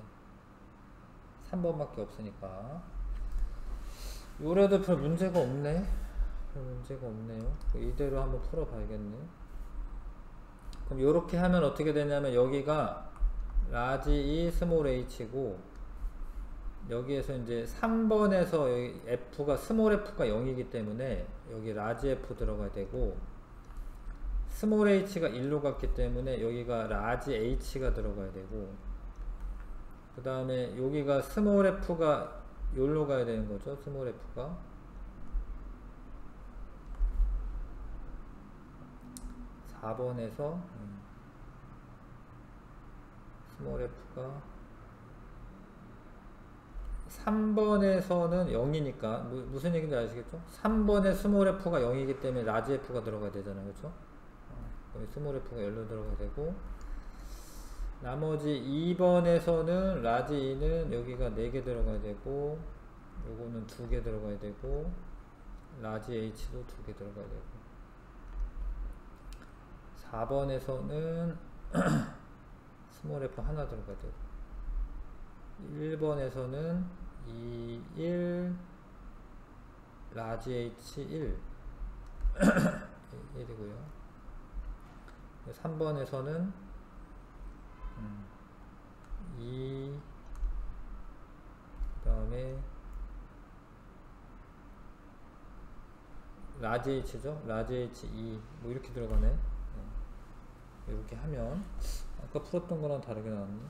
3번밖에 없으니까 요래도 별 문제가 없네. 별 문제가 없네요. 이대로 한번 풀어봐야겠네. 그럼 요렇게 하면 어떻게 되냐면 여기가 라지 E 스몰 h고 여기에서 이제 3번에서 여기 f가 스몰 f가 0이기 때문에 여기 라지 f 들어가야 되고 스몰 h가 1로 갔기 때문에 여기가 라지 h가 들어가야 되고 그 다음에 여기가 스몰 f가 여기로 가야 되는 거죠. 스몰 f가 (4번에서) 스몰 f가 3번에서는 0이니까 무슨 얘기인지 아시겠죠? 3번에 스몰 f가 0이기 때문에 라지 f가 들어가야 되잖아요. 그렇죠? 스몰 f가 1로 들어가야 되고 나머지 2번에서는 라지 E는 여기가 4개 들어가야 되고 요거는 2개 들어가야 되고 라지 H도 2개 들어가야 되고 4번에서는 스몰 f 하나 들어가야 되고 1번에서는 E 1 라지 H 1 1이고요. 3번에서는 2 그 다음에 라지 H죠. 라지 H 2 뭐 이렇게 들어가네. 이렇게 하면 아까 풀었던 거랑 다르게 나왔네.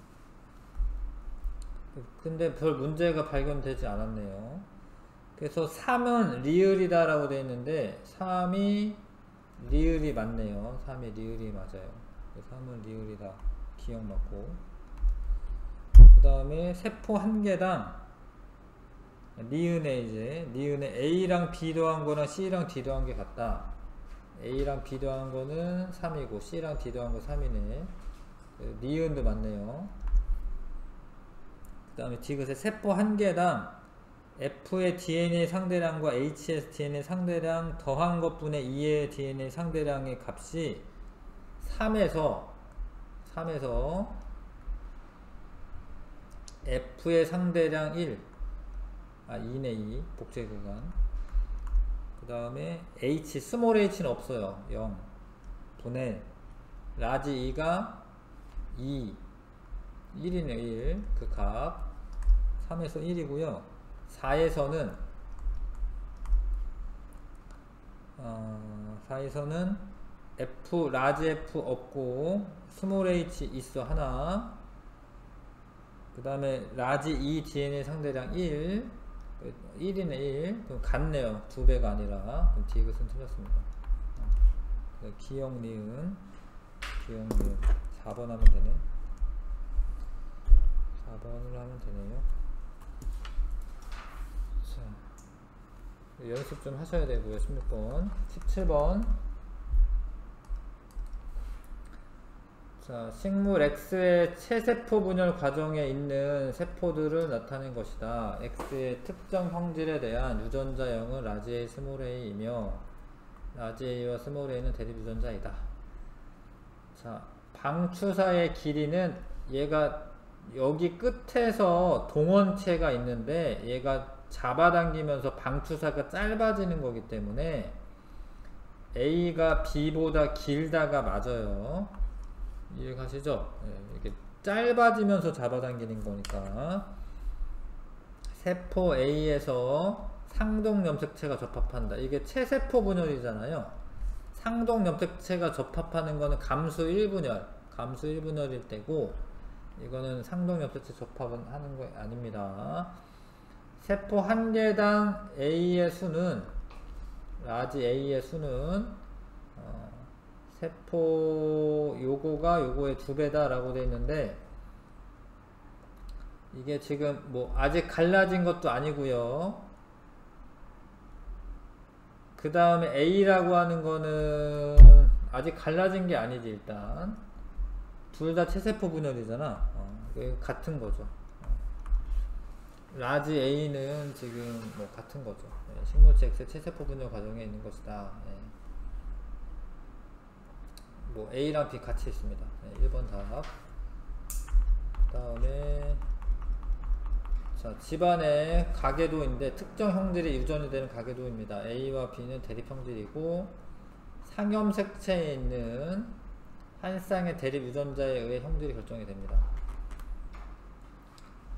근데 별 문제가 발견되지 않았네요. 그래서 3은 리을이다 라고 되어 있는데 3이 리을이 맞네요. 3이 리을이 맞아요. 3은 리을이다. 기억 맞고. 그 다음에 세포 한 개당 니은에 이제 니은에 A랑 B 더한 거랑 C랑 D 더한 게 같다. A랑 B 더한 거는 3이고 C랑 D 더한 거 3이네. 니은도 맞네요. 그 다음에 디귿의 세포 한 개당 F의 DNA 상대량과 H의 DNA 상대량 더한 것분의 2의 DNA 상대량의 값이 3에서 F의 상대량 1 2네 2 복제 구간. 그 다음에 H 스몰 h는 없어요. 0 분의 라지 2가 2 1이네 1 그 값 3에서 1이고요 4에서는 4에서는 F 라지 F 없고 스몰 h 있어 하나. 그 다음에 라지 2 DNA 상대량 1이네 1 그럼 같네요. 2배가 아니라. 그럼 디귿은 틀렸습니다. 기억 니은 4번 하면 되네. 4번으로 하면 되네요. 자, 연습 좀 하셔야 되고요. 16번 17번. 자, 식물 X의 체세포 분열 과정에 있는 세포들을 나타낸 것이다. X의 특정 형질에 대한 유전자형은 라지 A, 스몰 a이며 라지 A와 스몰 a는 대립 유전자이다. 자, 방추사의 길이는 얘가 여기 끝에서 동원체가 있는데 얘가 잡아당기면서 방추사가 짧아지는 거기 때문에 A가 B보다 길다가 맞아요. 이해가시죠? 네, 이렇게 짧아지면서 잡아당기는 거니까. 세포 A에서 상동염색체가 접합한다. 이게 체세포 분열이잖아요. 상동염색체가 접합하는 거는 감수 1분열일 때고 이거는 상동염색체 접합하는 거 아닙니다. 세포 한 개당 A의 수는 라지 A의 수는 세포 요거가 요거의 2배다 라고 되어 있는데 이게 지금 뭐 아직 갈라진 것도 아니고요. 그 다음에 A라고 하는 거는 아직 갈라진 게 아니지. 일단 둘 다 체세포 분열이잖아. 같은 거죠. 라지 A는 지금 뭐 같은 거죠. 식물체 X의 체세포 분열 과정에 있는 것이다. 뭐 A랑 B 같이 있습니다. 1번 답. 그 다음에 자, 집안의 가계도인데 특정 형질이 유전이 되는 가계도입니다. A와 B는 대립 형질이고 상염색체에 있는 한 쌍의 대립 유전자에 의해 형질이 결정이 됩니다.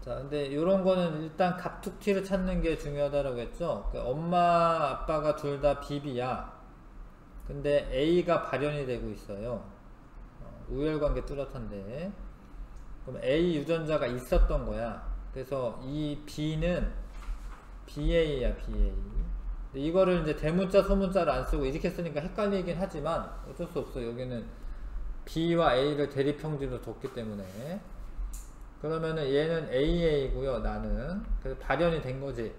자, 근데 요런 거는 일단 갑툭튀를 찾는 게 중요하다라고 했죠. 그러니까 엄마 아빠가 둘 다 BB야. 근데 A가 발현이 되고 있어요. 우열관계 뚜렷한데 그럼 A 유전자가 있었던 거야. 그래서 이 B는 BA야 BA. 근데 이거를 이제 대문자 소문자를 안 쓰고 이렇게 쓰니까 헷갈리긴 하지만 어쩔 수 없어. 여기는 B와 A를 대립 형질로 뒀기 때문에. 그러면은 얘는 AA고요 나는. 그래서 발현이 된 거지.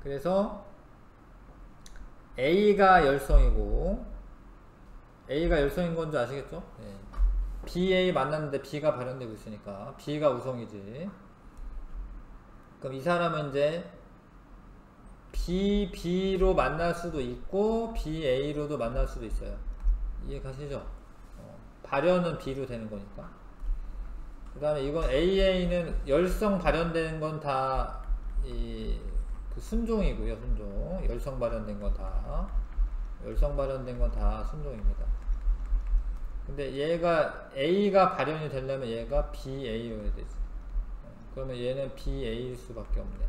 그래서 A가 열성이고 A가 열성인 건 줄 아시겠죠? 네. BA 만났는데 B가 발현되고 있으니까 B가 우성이지. 그럼 이 사람은 이제 BB로 만날 수도 있고 BA로도 만날 수도 있어요. 이해 가시죠? 발현은 B로 되는 거니까. 그 다음에 이건 AA는 열성 발현되는 건 다 그 순종이고요. 순종. 열성 발현된 건 다. 열성 발현된 건 다 순종입니다. 근데 얘가 A가 발현이 되려면 얘가 BA여야 되지. 그러면 얘는 BA일 수밖에 없네.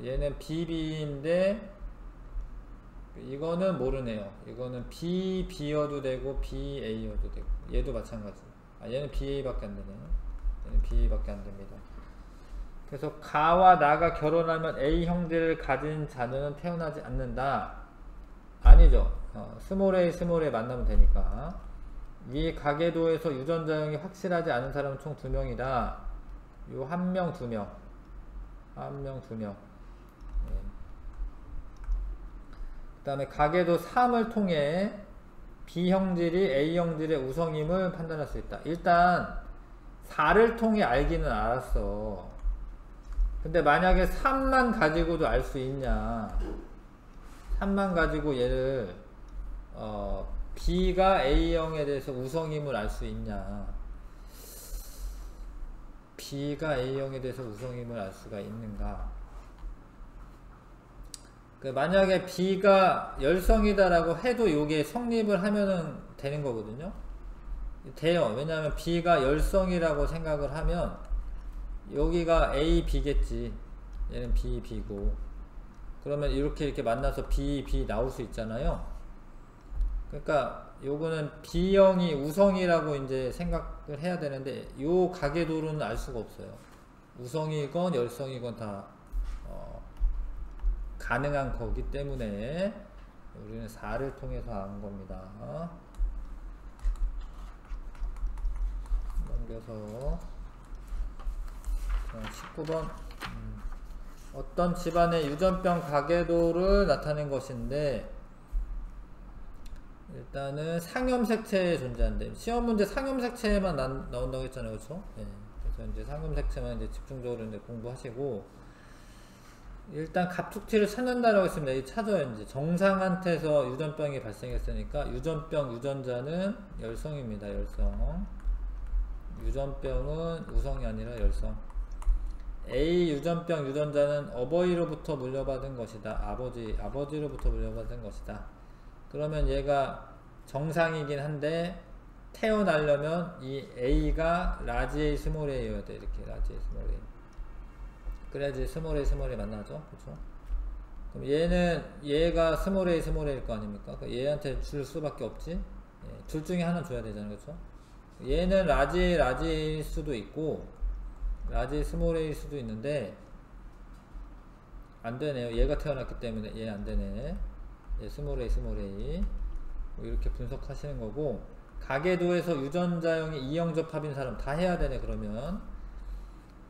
얘는 BB인데 이거는 모르네요. 이거는 BB여도 되고 BA여도 되고 얘도 마찬가지. 얘는 BA밖에 안 되네. 얘는 BA밖에 안 됩니다. 그래서 가와 나가 결혼하면 A 형제를 가진 자녀는 태어나지 않는다. 아니죠. 스몰 A 스몰 A 만나면 되니까. 이 가계도에서 유전자형이 확실하지 않은 사람은 총 2명이다. 요 1명 2명 1명 2명. 그 다음에 가계도 3을 통해 B 형질이 A 형질의 우성임을 판단할 수 있다. 일단 4를 통해 알기는 알았어. 근데 만약에 3만 가지고도 알 수 있냐. 3만 가지고 얘를 B가 A형에 대해서 우성임을 알 수 있냐. B가 A형에 대해서 우성임을 알 수가 있는가. 만약에 B가 열성이다라고 해도 요게 성립을 하면은 되는 거거든요. 돼요. 왜냐하면 B가 열성이라고 생각을 하면 여기가 A, B겠지. 얘는 B, B고. 그러면 이렇게 만나서 B, B 나올 수 있잖아요. 그러니까 요거는 B형이 우성이라고 이제 생각을 해야 되는데 요 가계도로는 알 수가 없어요. 우성이건 열성이건 다 가능한 거기 때문에 우리는 4를 통해서 안 겁니다. 넘겨서 19번 어떤 집안의 유전병 가계도를 나타낸 것인데 일단은 상염색체에 존재한대. 시험 문제 상염색체만 나온다고 했잖아요, 그렇죠? 네. 그래서 이제 상염색체만 이제 집중적으로 이제 공부하시고 일단 갑툭튀를 찾는다라고 했습니다. 이 찾아요. 이제 정상한테서 유전병이 발생했으니까 유전병 유전자는 열성입니다. 열성. 유전병은 우성이 아니라 열성. A 유전병 유전자는 어버이로부터 물려받은 것이다. 아버지로부터 물려받은 것이다. 그러면 얘가 정상이긴 한데 태어나려면 이 A가 라지 A 스몰 A여야 돼. 이렇게 라지 A 스몰 A. 그래야지 스몰 A 스몰 A 만나죠. 그렇죠? 그럼 얘가 스몰 A 스몰 A일 거 아닙니까? 얘한테 줄 수밖에 없지. 예, 둘 중에 하나 줘야 되잖아요. 그렇죠? 얘는 라지 A일 수도 있고 라지 스몰 A일 수도 있는데 안 되네요. 얘가 태어났기 때문에 얘 안 되네. 얘 스몰 A 스몰 A 뭐 이렇게 분석하시는 거고 가계도에서 유전자형이 이형접합인 사람 다 해야 되네. 그러면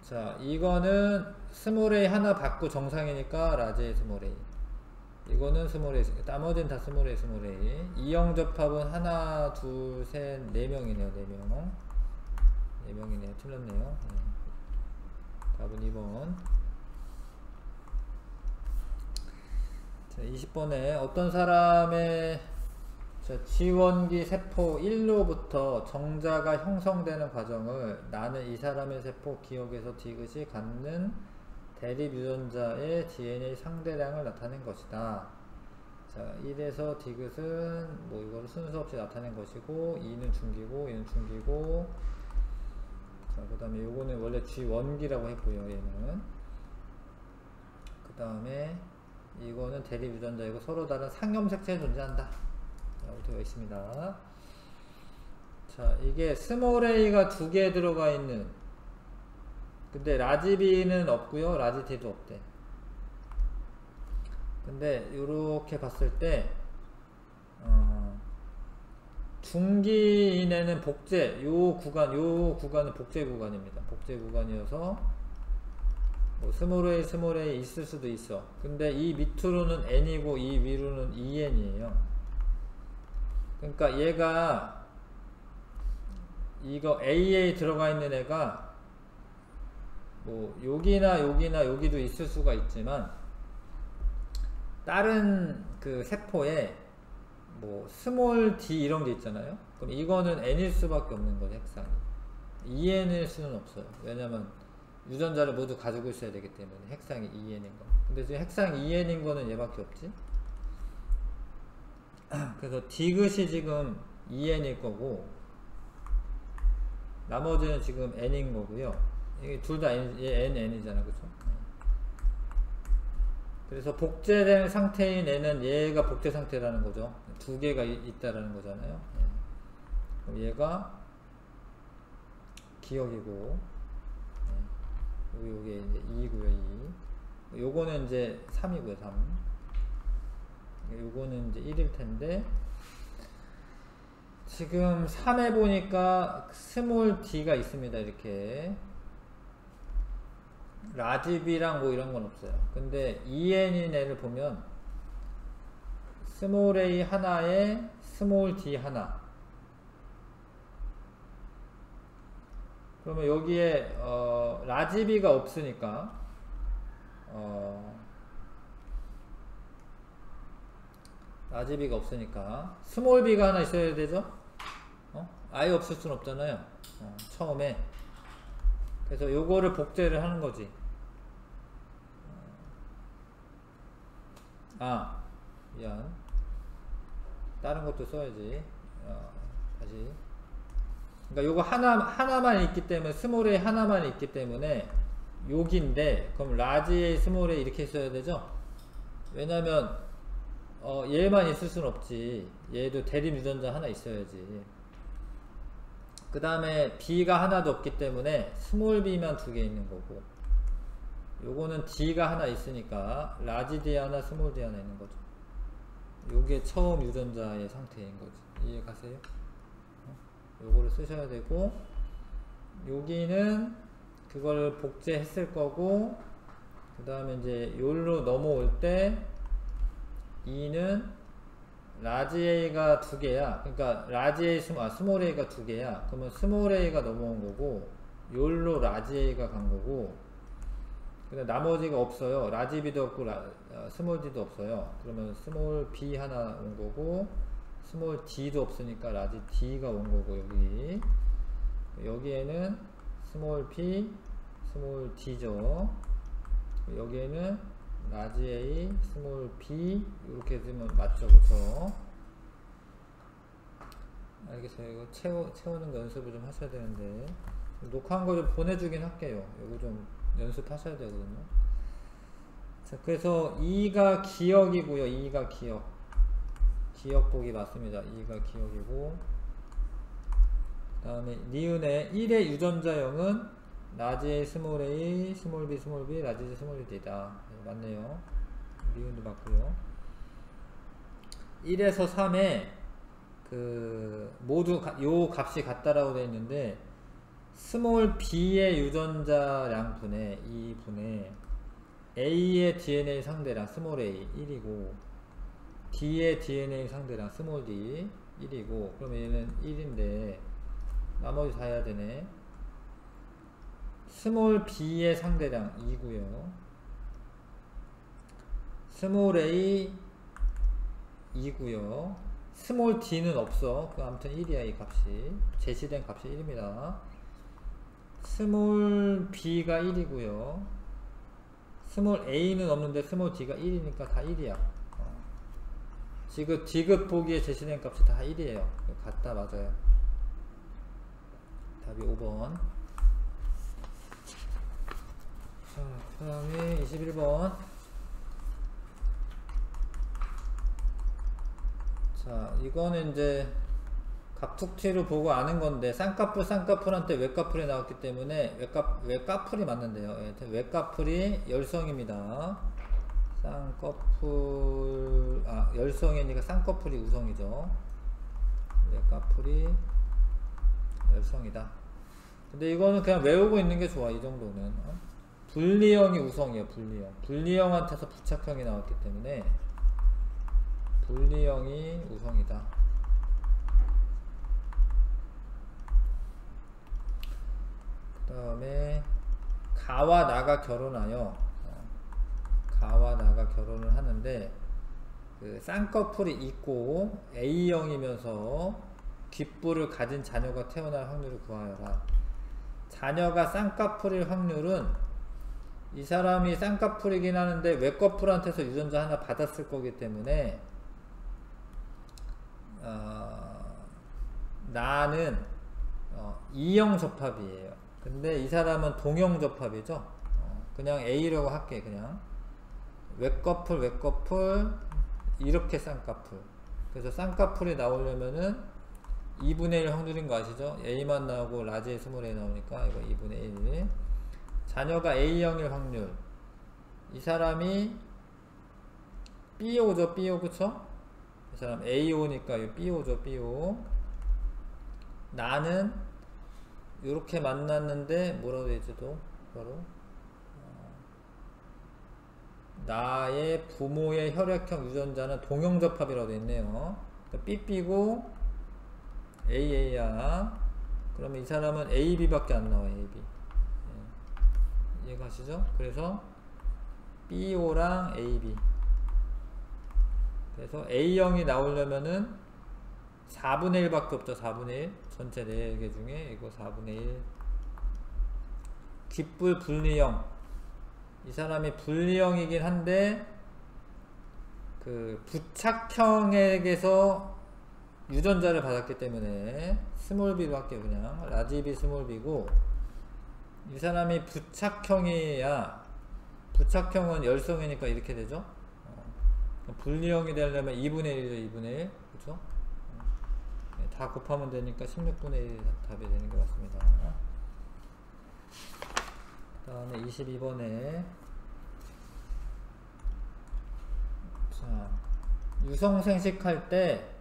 자 이거는 스몰 A 하나 받고 정상이니까 라지 A 스몰 A 이거는 스몰 A 나머지는 다 스몰 A 스몰 A 이형접합은 하나 둘 셋 4명이네요. 4명이네요. 틀렸네요. 답은 2번. 자, 20번에 어떤 사람의 지원기 세포 1로부터 정자가 형성되는 과정을 나는 이 사람의 세포 기억에서 디귿이 갖는 대립 유전자의 DNA 상대량을 나타낸 것이다. 자, 1에서 디귿은 뭐 이거를 순서 없이 나타낸 것이고 2는 중기고 얘는 중기고 자, 그 다음에 요거는 원래 G원기라고 했고요. 얘는 그 다음에 이거는 대립 유전자이고 서로 다른 상염색체에 존재한다 라고 되어 있습니다. 자, 이게 스몰 A가 2개 들어가 있는 근데 라지 B는 없고요. 라지 D도 없대. 근데 요렇게 봤을 때 중기인에는 복제 요 구간은 복제 구간입니다. 복제 구간이어서 뭐 스몰 A 있을 수도 있어. 근데 이 밑으로는 N이고 이 위로는 EN이에요. 그러니까 얘가 이거 AA 들어가 있는 애가 뭐 여기나 여기도 있을 수가 있지만 다른 그 세포에 뭐 스몰 d 이런 게 있잖아요. 그럼 이거는 n일 수밖에 없는 거죠. 핵상이 EN일 수는 없어요. 왜냐면 유전자를 모두 가지고 있어야 되기 때문에 핵상이 2n인 거. 근데 지금 핵상 2n인 거는 얘밖에 없지. 그래서 디귿이 지금 2n일 거고 나머지는 지금 n인 거고요. 이게 둘 다 n이잖아, 그죠? 그래서 복제된 상태인 n은 얘가 복제 상태라는 거죠. 두 개가 있다라는 거잖아요. 그럼 얘가 기억이고, 요게 이제 2고요, 2. 요거는 이제 3이고요, 3. 요거는 이제 1일 텐데, 지금 3에 보니까 스몰 d가 있습니다, 이렇게. 라지 b랑 뭐 이런 건 없어요. 근데 en인 애를 보면, 스몰 a 하나에 스몰 d 하나. 그러면 여기에 라지 b가 없으니까 라지 b가 없으니까 스몰 b가 하나 있어야 되죠. 아예 없을 순 없잖아요. 처음에. 그래서 요거를 복제를 하는 거지. 미안. 다른 것도 써야지. 다시. 그러니까 요거 하나만 있기 때문에, 스몰 a 하나만 있기 때문에 여기인데, 그럼 라지 a, 스몰 a 이렇게 써야 되죠? 왜냐면 얘만 있을 순 없지. 얘도 대립 유전자 하나 있어야지. 그 다음에 b가 하나도 없기 때문에 스몰 b만 두 개 있는 거고, 요거는 d가 하나 있으니까 라지 d 하나, 스몰 d 하나 있는 거죠. 요게 처음 유전자의 상태인 거지. 이해 가세요? 요거를 쓰셔야 되고, 여기는 그걸 복제했을 거고, 그 다음에 이제 요로 넘어올 때 2는 라지 a가 두 개야. 그러니까 라지 a, 스몰 a가 두 개야. 그러면 스몰 a가 넘어온 거고, 요로 라지 a가 간 거고, 근데 나머지가 없어요. 라지 b도 없고 스몰 d도 없어요. 그러면 스몰 b 하나 온 거고, 스몰 d도 없으니까 라지 d가 온 거고, 여기에는 스몰 p, 스몰 d죠. 여기에는 라지 a, 스몰 b 이렇게 쓰면 맞죠, 그쵸? 알겠어요. 이거 채우는 거 연습을 좀 하셔야 되는데, 녹화한 거 좀 보내주긴 할게요. 이거 좀 연습하셔야 되거든요. 자, 그래서 2가 기억이고요. 2가 기억 보기 맞습니다. 2가 기억이고, 그 다음에 니은의 1의 유전자형은 라지 a, 스몰 a, 스몰 b, 스몰 b, 라지 a, 스몰 d다. 맞네요. 니은도 맞고요. 1에서 3에 모두 요 값이 같다라고 되어 있는데, 스몰 b의 유전자량 분의 2분의 a의 DNA 상대량 스몰 a 1이고, d의 DNA 상대량 스몰 d 1이고, 그러면 얘는 1인데 나머지 다 해야 되네. 스몰 b의 상대량 2고요. 스몰 a 2고요. 스몰 d는 없어. 아무튼 1이야, 이 값이. 제시된 값이 1입니다. 스몰 b가 1이고요. 스몰 a는 없는데 스몰 d가 1이니까 다 1이야. 지금 디귿 보기에 제시된 값이 다 1이에요. 같다, 맞아요. 답이 5번. 자, 그 다음에 21번. 자, 이거는 이제 갑툭튀로 보고 아는 건데, 쌍꺼풀한테 외꺼풀이 나왔기 때문에 외꺼풀이 맞는데요. 외꺼풀이 열성입니다. 열성이니까 쌍꺼풀이 우성이죠. 외꺼풀이 열성이다. 근데 이거는 그냥 외우고 있는 게 좋아. 이 정도는. 분리형이 우성이에요. 분리형한테서 부착형이 나왔기 때문에 분리형이 우성이다. 그 다음에 가와 나가 결혼하여, 가와 나가 결혼을 하는데, 그 쌍꺼풀이 있고 A형이면서 귓불을 가진 자녀가 태어날 확률을 구하여라. 자녀가 쌍꺼풀일 확률은 이 사람이 쌍꺼풀이긴 하는데 외꺼풀한테서 유전자 하나 받았을 거기 때문에 나는 E형 접합이에요. 근데 이 사람은 동형 접합이죠. 그냥 A라고 할게. 그냥 외꺼풀 이렇게 쌍꺼풀. 그래서 쌍꺼풀이 나오려면은 2분의 1 확률인 거 아시죠? A만 나오고 라지에 스몰 A 나오니까 이거 2분의 1. 자녀가 A형일 확률. 이 사람이 B오죠, B오, 그쵸? 이 사람 A오니까 이 B오죠, B오. 나는 이렇게 만났는데 뭐라고 되지 또? 바로 나의 부모의 혈액형 유전자는 동형접합이라고 되어 있네요. 삐삐고 AA야. 그러면 이 사람은 AB밖에 안 나와요. AB. 이해가시죠? 그래서 BO랑 AB. 그래서 A형이 나오려면은 4분의 1밖에 없죠. 4분의 1. 전체 4개 중에 이거 4분의 1. 귓불 분리형. 이 사람이 분리형이긴 한데 그 부착형에게서 유전자를 받았기 때문에 스몰 B로 할게요. 그냥 라지 B 스몰 B고, 이 사람이 부착형이야. 부착형은 열성이니까 이렇게 되죠. 분리형이 되려면 2분의 1이죠. 2분의 1. 그쵸? 다 곱하면 되니까 16분의 1 답이 되는 것 같습니다. 그 다음에 22번에 자, 유성생식할 때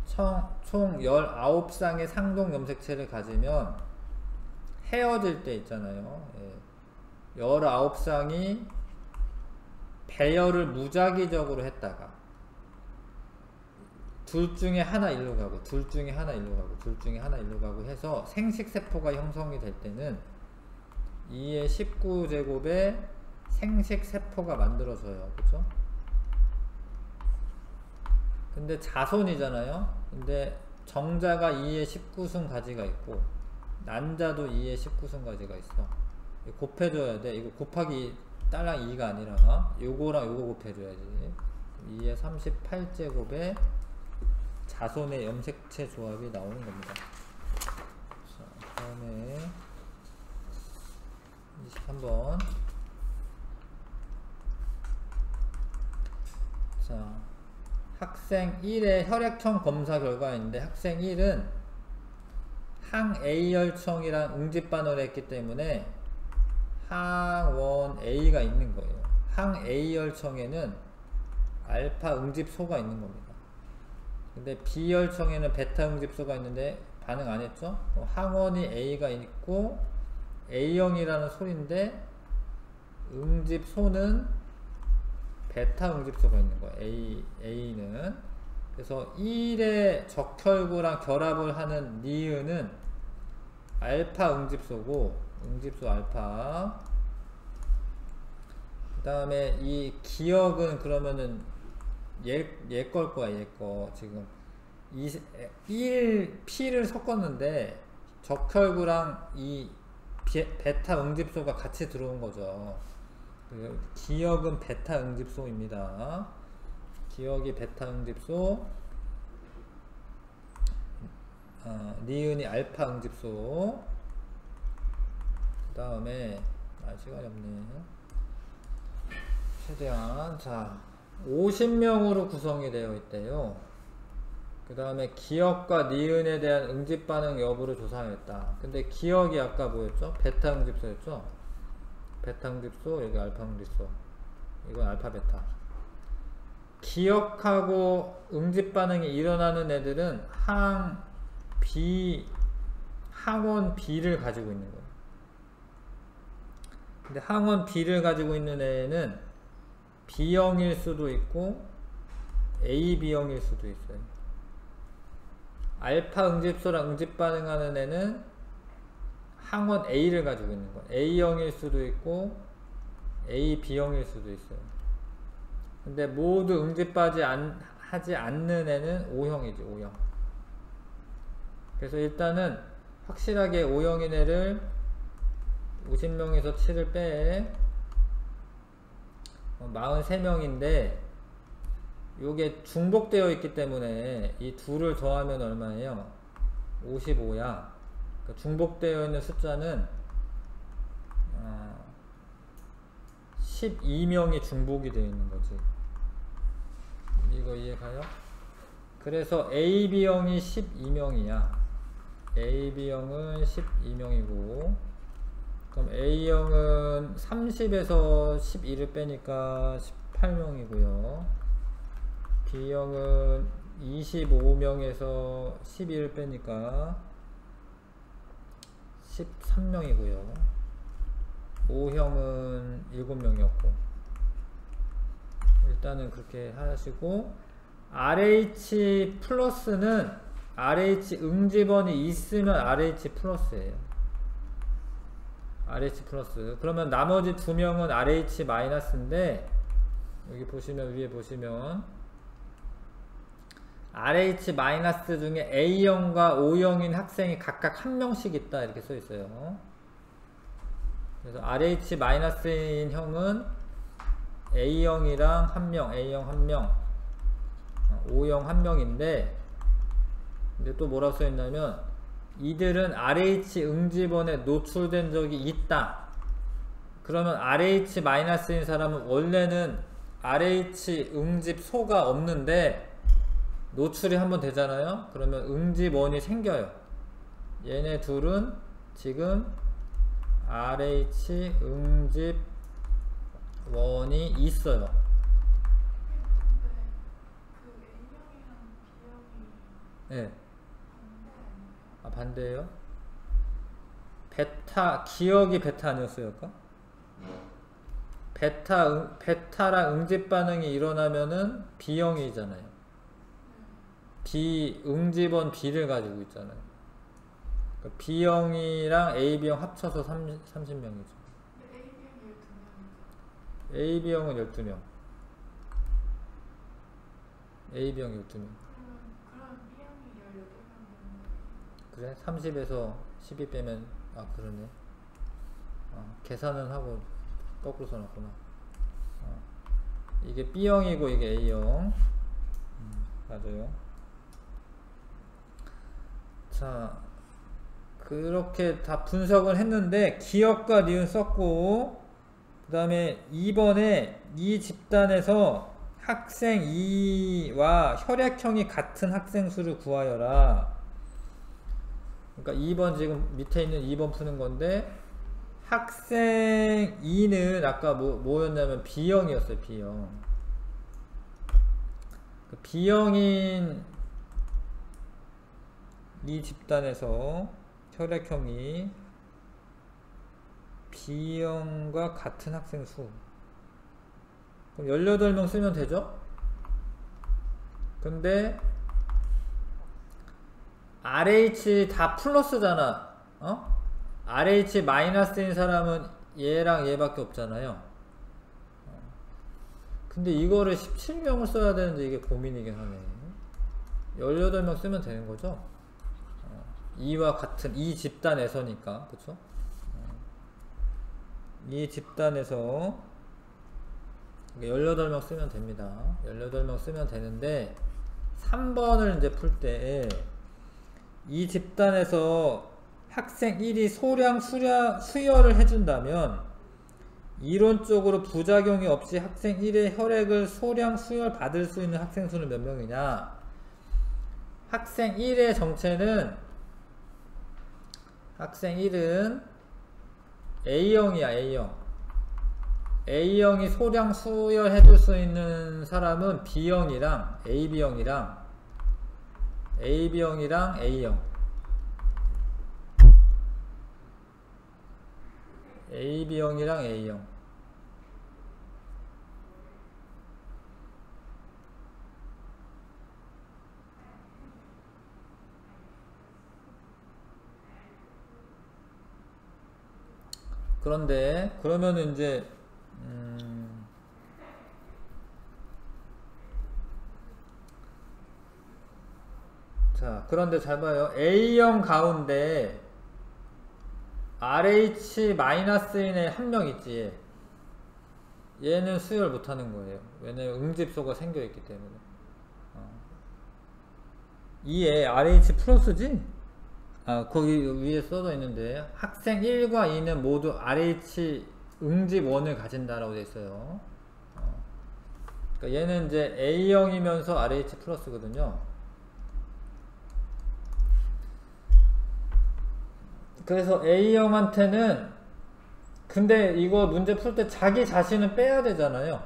총 19쌍의 상동 염색체를 가지면 헤어질 때 있잖아요. 19쌍이 배열을 무작위적으로 했다가 둘 중에 하나 일로 가고 둘 중에 하나 일로 가고 둘 중에 하나 일로 가고 해서 생식세포가 형성이 될 때는 2의 19제곱에 생식세포가 만들어져요. 그쵸? 근데 자손이잖아요. 근데 정자가 2의 19승 가지가 있고 난자도 2의 19승 가지가 있어. 곱해줘야 돼. 이거 곱하기 딸랑 2가 아니라 요거랑 요거 곱해줘야지. 2의 38제곱에 자손의 염색체 조합이 나오는 겁니다. 자, 다음에 23번. 자, 학생 1의 혈액형 검사 결과인데 학생 1은 항 A혈청이랑 응집 반응을 했기 때문에 항원 A가 있는 거예요. 항 A혈청에는 알파 응집소가 있는 겁니다. 근데 B혈청에는 베타 응집소가 있는데 반응 안 했죠? 항원이 A가 있고 A형이라는 소리인데 응집소는 베타 응집소가 있는 거예요. A는. 그래서 1의 적혈구랑 결합을 하는 니은은 알파 응집소고, 응집소 알파. 그 다음에 이 기억은 그러면은 얘 걸 거야, 얘 거. 지금 1P를 섞었는데 적혈구랑 이 베타 응집소가 같이 들어온 거죠. 기억은 베타 응집소입니다. 기억이 베타 응집소, 니은이 알파 응집소. 그 다음에 시간이 없네. 최대한 자 50명으로 구성이 되어 있대요. 그 다음에 기억과 니은에 대한 응집 반응 여부를 조사했다. 근데 기억이 아까 뭐였죠? 베타 응집소였죠? 베타 응집소, 여기 알파 응집소. 이건 알파 베타. 기억하고 응집 반응이 일어나는 애들은 항원 B를 가지고 있는 거예요. 근데 항원 B를 가지고 있는 애는 B형일 수도 있고 AB형일 수도 있어요. 알파 응집소랑 응집 반응하는 애는 항원 A를 가지고 있는 거예요. A형일 수도 있고 AB형일 수도 있어요. 근데 모두 응집하지 하지 않는 애는 O형이죠. O형. 그래서 일단은 확실하게 O형인 애를 50명에서 7을 빼 43명인데 요게 중복되어 있기 때문에 이 둘을 더하면 얼마예요? 55야. 그러니까 중복되어 있는 숫자는 12명이 중복이 되어 있는 거지. 이거 이해가요? 그래서 AB형이 12명이야. AB형은 12명이고, 그럼 A형은 30에서 12를 빼니까 18명이고요. B형은 25명에서 12를 빼니까 13명이고요. O형은 7명이었고, 일단은 그렇게 하시고, RH 플러스는 RH 응집원이 있으면 RH 플러스예요. RH 플러스. 그러면 나머지 두 명은 RH 마이너스인데, 여기 보시면, 위에 보시면 RH 마이너스 중에 A형과 O형인 학생이 각각 한 명씩 있다 이렇게 써 있어요. 그래서 RH 마이너스인 형은 A형이랑 한 명, A형 한 명, O형 한 명인데, 근데 또 뭐라고 써 있냐면, 이들은 RH 응집원에 노출된 적이 있다. 그러면 RH 마이너스인 사람은 원래는 RH 응집소가 없는데 노출이 한번 되잖아요. 그러면 응집원이 생겨요. 얘네 둘은 지금 RH 응집원이 있어요. 네. 아, 반대예요? 베타, 기억이 베타 아니었어요? 베타랑 응집 반응이 일어나면은 B형이잖아요. 응집원 B를 가지고 있잖아요. 그러니까 B형이랑 AB형 합쳐서 30명이죠. AB형은 12명. AB형 12명. 그래? 30에서 12 빼면, 아, 그러네. 계산은 하고 거꾸로 써놨구나. 이게 B형이고 이게 A형. 맞아요. 자, 그렇게 다 분석을 했는데 기억과 니은 썼고, 그 다음에 2번에 이 집단에서 학생 2와 혈액형이 같은 학생 수를 구하여라. 그러니까 2번 지금 밑에 있는 2번 푸는 건데, 학생 2는 아까 뭐였냐면 B형이었어요. B형. 그 B형인 이 집단에서 혈액형이 B형과 같은 학생 수. 그럼 18명 쓰면 되죠? 근데 RH 다 플러스잖아. RH 마이너스인 사람은 얘랑 얘밖에 없잖아요. 근데 이거를 17명을 써야 되는데 이게 고민이긴 하네. 18명 쓰면 되는 거죠? 이와 같은 이 집단에서니까, 그쵸? 이 집단에서 18명 쓰면 됩니다. 18명 쓰면 되는데 3번을 이제 풀 때 이 집단에서 학생 1이 소량 수혈을 해준다면 이론적으로 부작용이 없이 학생 1의 혈액을 소량 수혈 받을 수 있는 학생 수는 몇 명이냐? 학생 1의 정체는, 학생 1은 A형이야. A형. A형이 소량 수혈해줄 수 있는 사람은 B형이랑 AB형이랑 A형. AB형이랑 A형. 그런데 그러면은 이제 자, 그런데 잘 봐요. A형 가운데 RH-인에 한 명 있지. 얘는 수열 못하는 거예요. 왜냐면 응집소가 생겨있기 때문에. 이에 RH 플러스지? 거기 위에 써져 있는데 학생 1과 2는 모두 RH 응집 1을 가진다라고 되어 있어요. 그러니까 얘는 이제 A형이면서 RH 플러스거든요. 그래서 A형한테는 근데 이거 문제 풀 때 자기 자신은 빼야 되잖아요.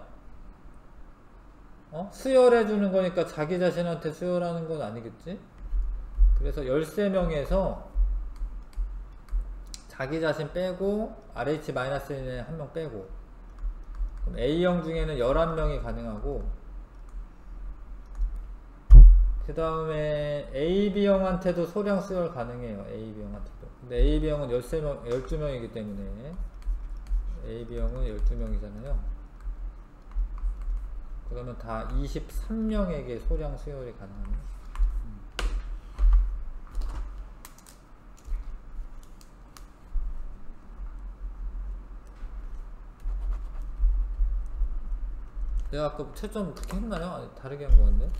수열해 주는 거니까 자기 자신한테 수열하는 건 아니겠지? 그래서 13명에서 자기 자신 빼고 RH-1에 한 명 빼고, 그럼 A형 중에는 11명이 가능하고, 그 다음에 AB형한테도 소량 수열 가능해요. AB형한테도. 근데 AB형은 12명이기 때문에 AB형은 12명이잖아요. 그러면 다 23명에게 소량 수열이 가능합니다. 내가 아까 채점 그렇게 했나요? 아니, 다르게 한 거 같네.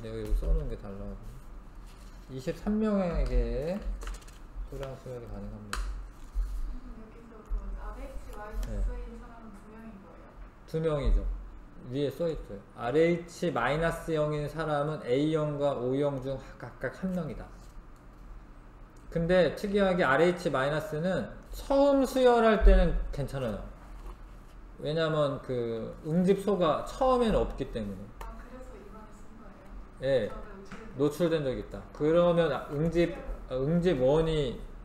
내가 여기 써놓은 게 달라고. 23명에게 소량 수열이 가능합니다. 여기서 그 RH-인 사람은 2명인 거예요? 2명이죠. 위에 써있어요. RH-0인 사람은 A형과 O형 중 각각 한 명이다. 근데 특이하게 RH-는 처음 수열할 때는 괜찮아요. 왜냐면 그 응집소가 처음에는 없기 때문에. 그래서 이번에 쓴 거예요? 예, 노출된 적이 있다. 그러면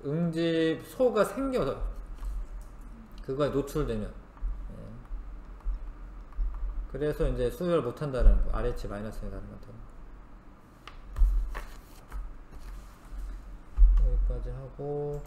응집소가 생겨서 그거에 노출되면, 예. 그래서 이제 수열 못한다라는 거. RH-에 가는 것처럼. 여기까지 하고